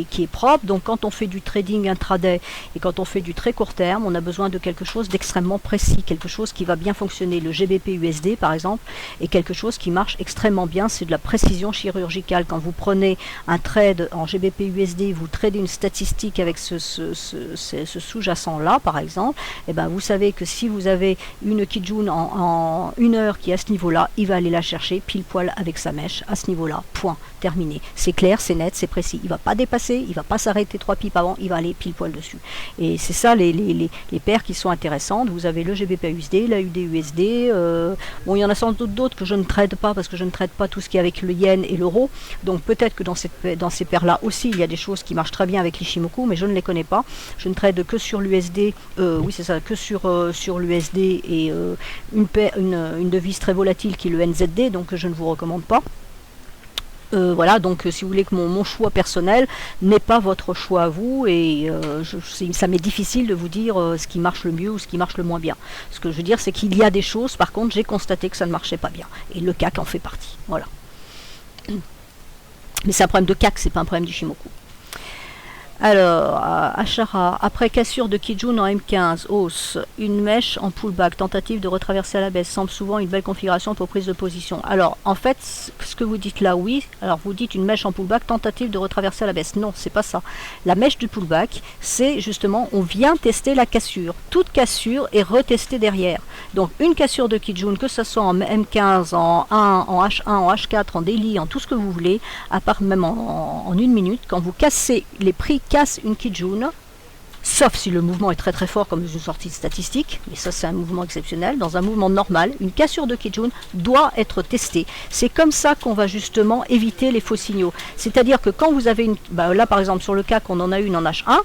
est propre. Donc, quand on fait du trading intraday et quand on fait du très court terme, on a besoin de quelque chose d'extrêmement précis, quelque chose qui va bien fonctionner. Le GBP USD, par exemple, est quelque chose qui marche extrêmement bien. C'est de la précision chirurgicale. Quand vous prenez un trade en GBP USD, vous tradez une statistique avec ce sous-jacent là par exemple, et ben vous savez que si vous avez une Kijun en 1 heure qui est à ce niveau là, il va aller la chercher pile poil avec sa mèche à ce niveau là, point, terminé. C'est clair, c'est net, c'est précis, il va pas dépasser, il va pas s'arrêter 3 pipes avant, il va aller pile poil dessus. Et c'est ça les paires qui sont intéressantes. Vous avez le GBP USD, la UD USD, bon il y en a sans doute d'autres que je ne trade pas parce que je ne trade pas tout ce qui est avec le yen et l'euro, donc peut-être que dans ces paires-là aussi, il y a des choses qui marchent très bien avec l'Ishimoku, mais je ne les connais pas. Je ne trade que sur l'USD, oui c'est ça, que sur l'USD et une devise très volatile qui est le NZD, donc je ne vous recommande pas. Voilà, donc si vous voulez que mon choix personnel n'est pas votre choix à vous, et ça m'est difficile de vous dire ce qui marche le mieux ou ce qui marche le moins bien. Ce que je veux dire, c'est qu'il y a des choses, par contre, j'ai constaté que ça ne marchait pas bien. Et le CAC en fait partie. Voilà. Mais c'est un problème de CAC, c'est pas un problème d'Ishimoku. Alors, Ashara, après cassure de Kijun en M15, hausse, une mèche en pullback, tentative de retraverser à la baisse, semble souvent une belle configuration pour prise de position. Alors, en fait, ce que vous dites là, oui, alors vous dites une mèche en pullback, tentative de retraverser à la baisse. Non, c'est pas ça. La mèche du pullback, c'est justement, on vient tester la cassure. Toute cassure est retestée derrière. Donc, une cassure de Kijun, que ce soit en M15, en 1, en H1, en H4, en daily, en tout ce que vous voulez, à part même en une minute, quand vous cassez les prix, casse une Kijun, sauf si le mouvement est très très fort comme une sortie de statistique, mais ça c'est un mouvement exceptionnel. Dans un mouvement normal, une cassure de Kijun doit être testée. C'est comme ça qu'on va justement éviter les faux signaux. C'est-à-dire que quand vous avez une... là par exemple sur le cas qu'on en a une en H1,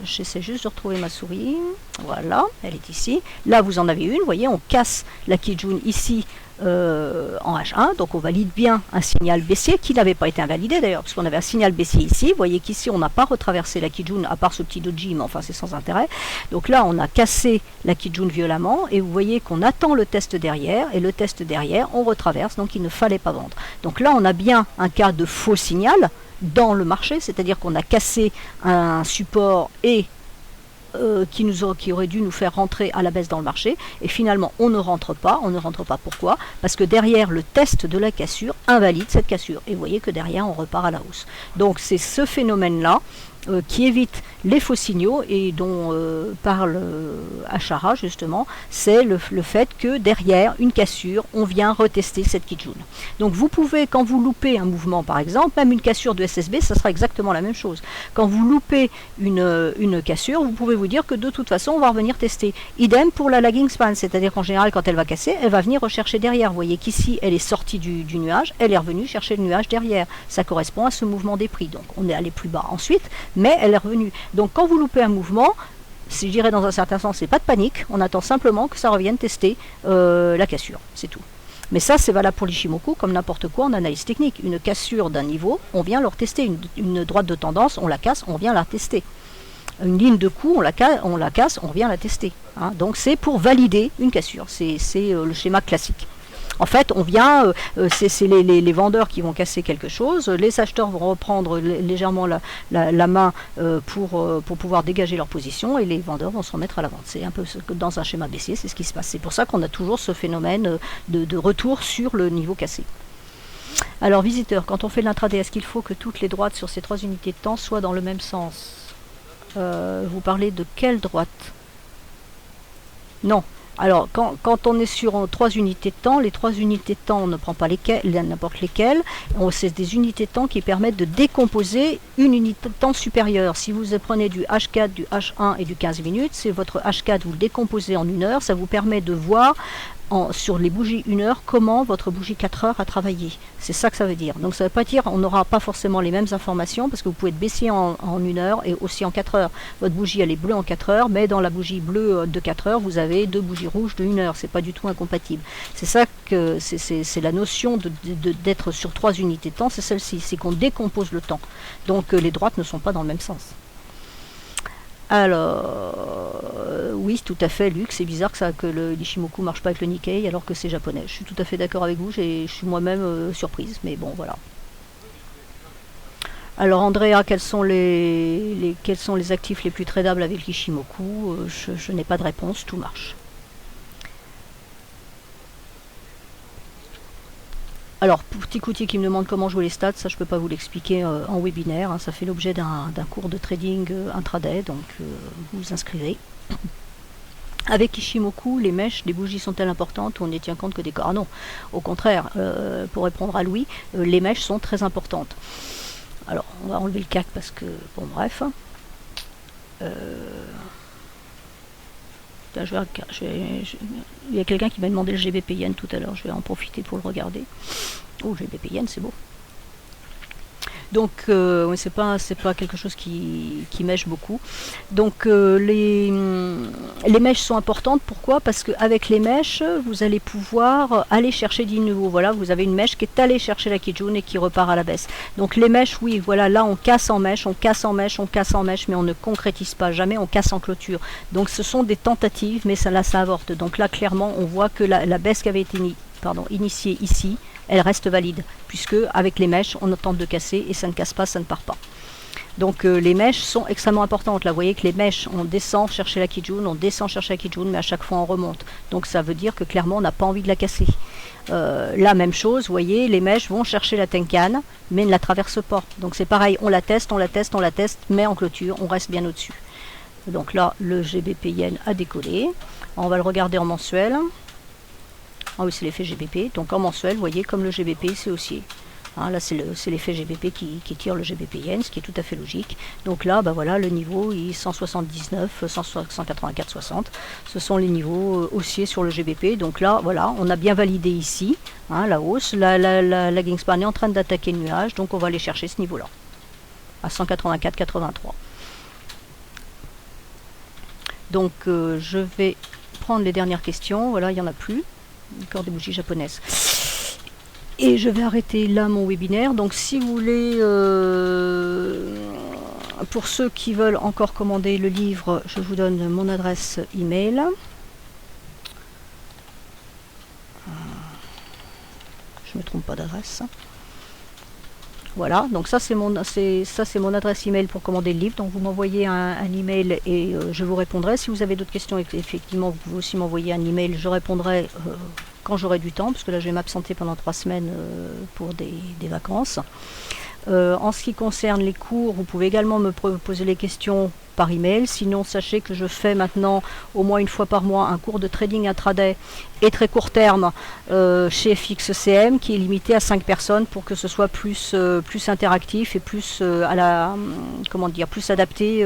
j'essaie juste de retrouver ma souris, voilà, elle est ici. Là vous en avez une, vous voyez, on casse la Kijun ici en H1, donc on valide bien un signal baissier qui n'avait pas été invalidé d'ailleurs, parce qu'on avait un signal baissier ici. Vous voyez qu'ici on n'a pas retraversé la Kijun à part ce petit doji, mais enfin c'est sans intérêt. Donc là on a cassé la Kijun violemment, et vous voyez qu'on attend le test derrière, et le test derrière on retraverse, donc il ne fallait pas vendre. Donc là on a bien un cas de faux signal dans le marché, c'est-à-dire qu'on a cassé un support et qui aurait dû nous faire rentrer à la baisse dans le marché, et finalement on ne rentre pas. Pourquoi? Parce que derrière le test de la cassure invalide cette cassure, et vous voyez que derrière on repart à la hausse. Donc c'est ce phénomène là qui évite les faux signaux, et dont parle Ashara justement, c'est le fait que derrière une cassure, on vient retester cette Kijun. Donc vous pouvez, quand vous loupez un mouvement par exemple, même une cassure de SSB, ça sera exactement la même chose. Quand vous loupez une cassure, vous pouvez vous dire que de toute façon on va revenir tester. Idem pour la lagging span, c'est-à-dire qu'en général quand elle va casser, elle va venir rechercher derrière. Vous voyez qu'ici elle est sortie du nuage, elle est revenue chercher le nuage derrière. Ça correspond à ce mouvement des prix. Donc on est allé plus bas ensuite, mais elle est revenue. Donc quand vous loupez un mouvement, si je dirais dans un certain sens, c'est pas de panique, on attend simplement que ça revienne tester la cassure, c'est tout. Mais ça c'est valable pour l'Ishimoku comme n'importe quoi en analyse technique. Une cassure d'un niveau, on vient le retester. Une droite de tendance, on la casse, on vient la tester. Une ligne de coup, on la casse, on vient la tester. Hein. Donc c'est pour valider une cassure, c'est le schéma classique. En fait, on vient, c'est les vendeurs qui vont casser quelque chose, les acheteurs vont reprendre légèrement la main pour pouvoir dégager leur position, et les vendeurs vont se remettre à la vente. C'est un peu dans un schéma baissier, c'est ce qui se passe. C'est pour ça qu'on a toujours ce phénomène de retour sur le niveau cassé. Alors, visiteur, quand on fait de l'intraday, est-ce qu'il faut que toutes les droites sur ces 3 unités de temps soient dans le même sens? Vous parlez de quelle droite? Non. Alors, quand on est sur 3 unités de temps, les 3 unités de temps, on ne prend pas n'importe lesquelles. C'est des unités de temps qui permettent de décomposer une unité de temps supérieure. Si vous prenez du H4, du H1 et du 15 minutes, c'est votre H4, vous le décomposez en 1 heure. Ça vous permet de voir sur les bougies 1 heure comment votre bougie 4 heures a travaillé. C'est ça que ça veut dire. Donc ça ne veut pas dire qu'on n'aura pas forcément les mêmes informations, parce que vous pouvez être baissier en 1 heure et aussi en 4 heures. Votre bougie elle est bleue en 4 heures, mais dans la bougie bleue de 4 heures, vous avez 2 bougies rouges de 1 heure. C'est pas du tout incompatible. C'est ça que c'est la notion d'être sur 3 unités de temps, c'est celle-ci, c'est qu'on décompose le temps. Donc les droites ne sont pas dans le même sens. Alors, oui, tout à fait, Luc, c'est bizarre que l'Ishimoku marche pas avec le Nikkei alors que c'est japonais. Je suis tout à fait d'accord avec vous, je suis moi-même surprise, mais bon, voilà. Alors, Andrea, quels sont les actifs les plus tradables avec l'Ishimoku? Je n'ai pas de réponse, tout marche. Alors, petit Couti qui me demande comment jouer les stats, ça je ne peux pas vous l'expliquer en webinaire, hein, ça fait l'objet d'un cours de trading intraday, donc vous vous inscrivez. Avec Ishimoku, les mèches des bougies sont-elles importantes ou on ne tient compte que des corps? Ah non, au contraire, pour répondre à Louis, les mèches sont très importantes. Alors, on va enlever le CAC parce que, bon bref. Il y a quelqu'un qui m'a demandé le GBP Yen tout à l'heure, je vais en profiter pour le regarder. Oh, GBP Yen, c'est beau. Donc oui, c'est pas quelque chose qui mèche beaucoup. Donc les mèches sont importantes. Pourquoi? Parce qu'avec les mèches, vous allez pouvoir aller chercher du nouveau. Voilà, vous avez une mèche qui est allée chercher la Kijun et qui repart à la baisse. Donc les mèches, oui, voilà, là on casse en mèche, on casse en mèche, on casse en mèche, mais on ne concrétise pas, jamais on casse en clôture. Donc ce sont des tentatives, mais ça avorte. Donc là clairement on voit que la baisse qui avait été initiée ici, elle reste valide, puisque avec les mèches on tente de casser et ça ne casse pas, ça ne part pas. Donc les mèches sont extrêmement importantes. Là vous voyez que les mèches, on descend chercher la Kijun, on descend chercher la Kijun, mais à chaque fois on remonte. Donc ça veut dire que clairement on n'a pas envie de la casser. La même chose, vous voyez, les mèches vont chercher la Tenkan, mais ne la traversent pas. Donc c'est pareil, on la teste, mais en clôture, on reste bien au-dessus. Donc là, le GBP Yen a décollé. On va le regarder en mensuel. Ah oui, c'est l'effet GBP. Donc en mensuel, vous voyez, comme le GBP, c'est haussier. Hein, là, c'est l'effet GBP qui tire le GBP Yen, ce qui est tout à fait logique. Donc là, bah voilà, le niveau est 179, 184, 60. Ce sont les niveaux haussiers sur le GBP. Donc là, voilà, on a bien validé ici hein, la hausse. La Kingspan est en train d'attaquer le nuage, donc on va aller chercher ce niveau-là, à 184,83. Donc je vais prendre les dernières questions. Voilà, il n'y en a plus. Encore des bougies japonaises. Et je vais arrêter là mon webinaire. Donc si vous voulez, pour ceux qui veulent encore commander le livre, je vous donne mon adresse email. Je ne me trompe pas d'adresse. Voilà, donc ça c'est mon adresse email pour commander le livre. Donc vous m'envoyez un email et je vous répondrai. Si vous avez d'autres questions, effectivement, vous pouvez aussi m'envoyer un email. Je répondrai quand j'aurai du temps, parce que là je vais m'absenter pendant 3 semaines pour des vacances. En ce qui concerne les cours, vous pouvez également me poser les questions par email. Sinon, sachez que je fais maintenant au moins une fois par mois un cours de trading intraday et très court terme chez FXCM qui est limité à 5 personnes pour que ce soit plus interactif et plus plus adapté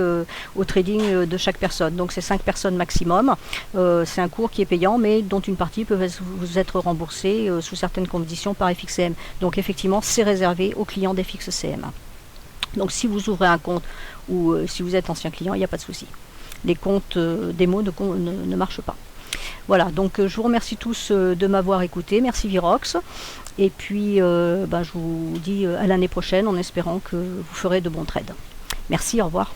au trading de chaque personne. Donc c'est 5 personnes maximum. C'est un cours qui est payant mais dont une partie peut vous être remboursée sous certaines conditions par FXCM. Donc effectivement, c'est réservé aux clients d'FXCM. Donc si vous ouvrez un compte ou si vous êtes ancien client, il n'y a pas de souci. Les comptes démo ne marchent pas. Voilà, donc je vous remercie tous de m'avoir écouté. Merci Virox. Et puis je vous dis à l'année prochaine en espérant que vous ferez de bons trades. Merci, au revoir.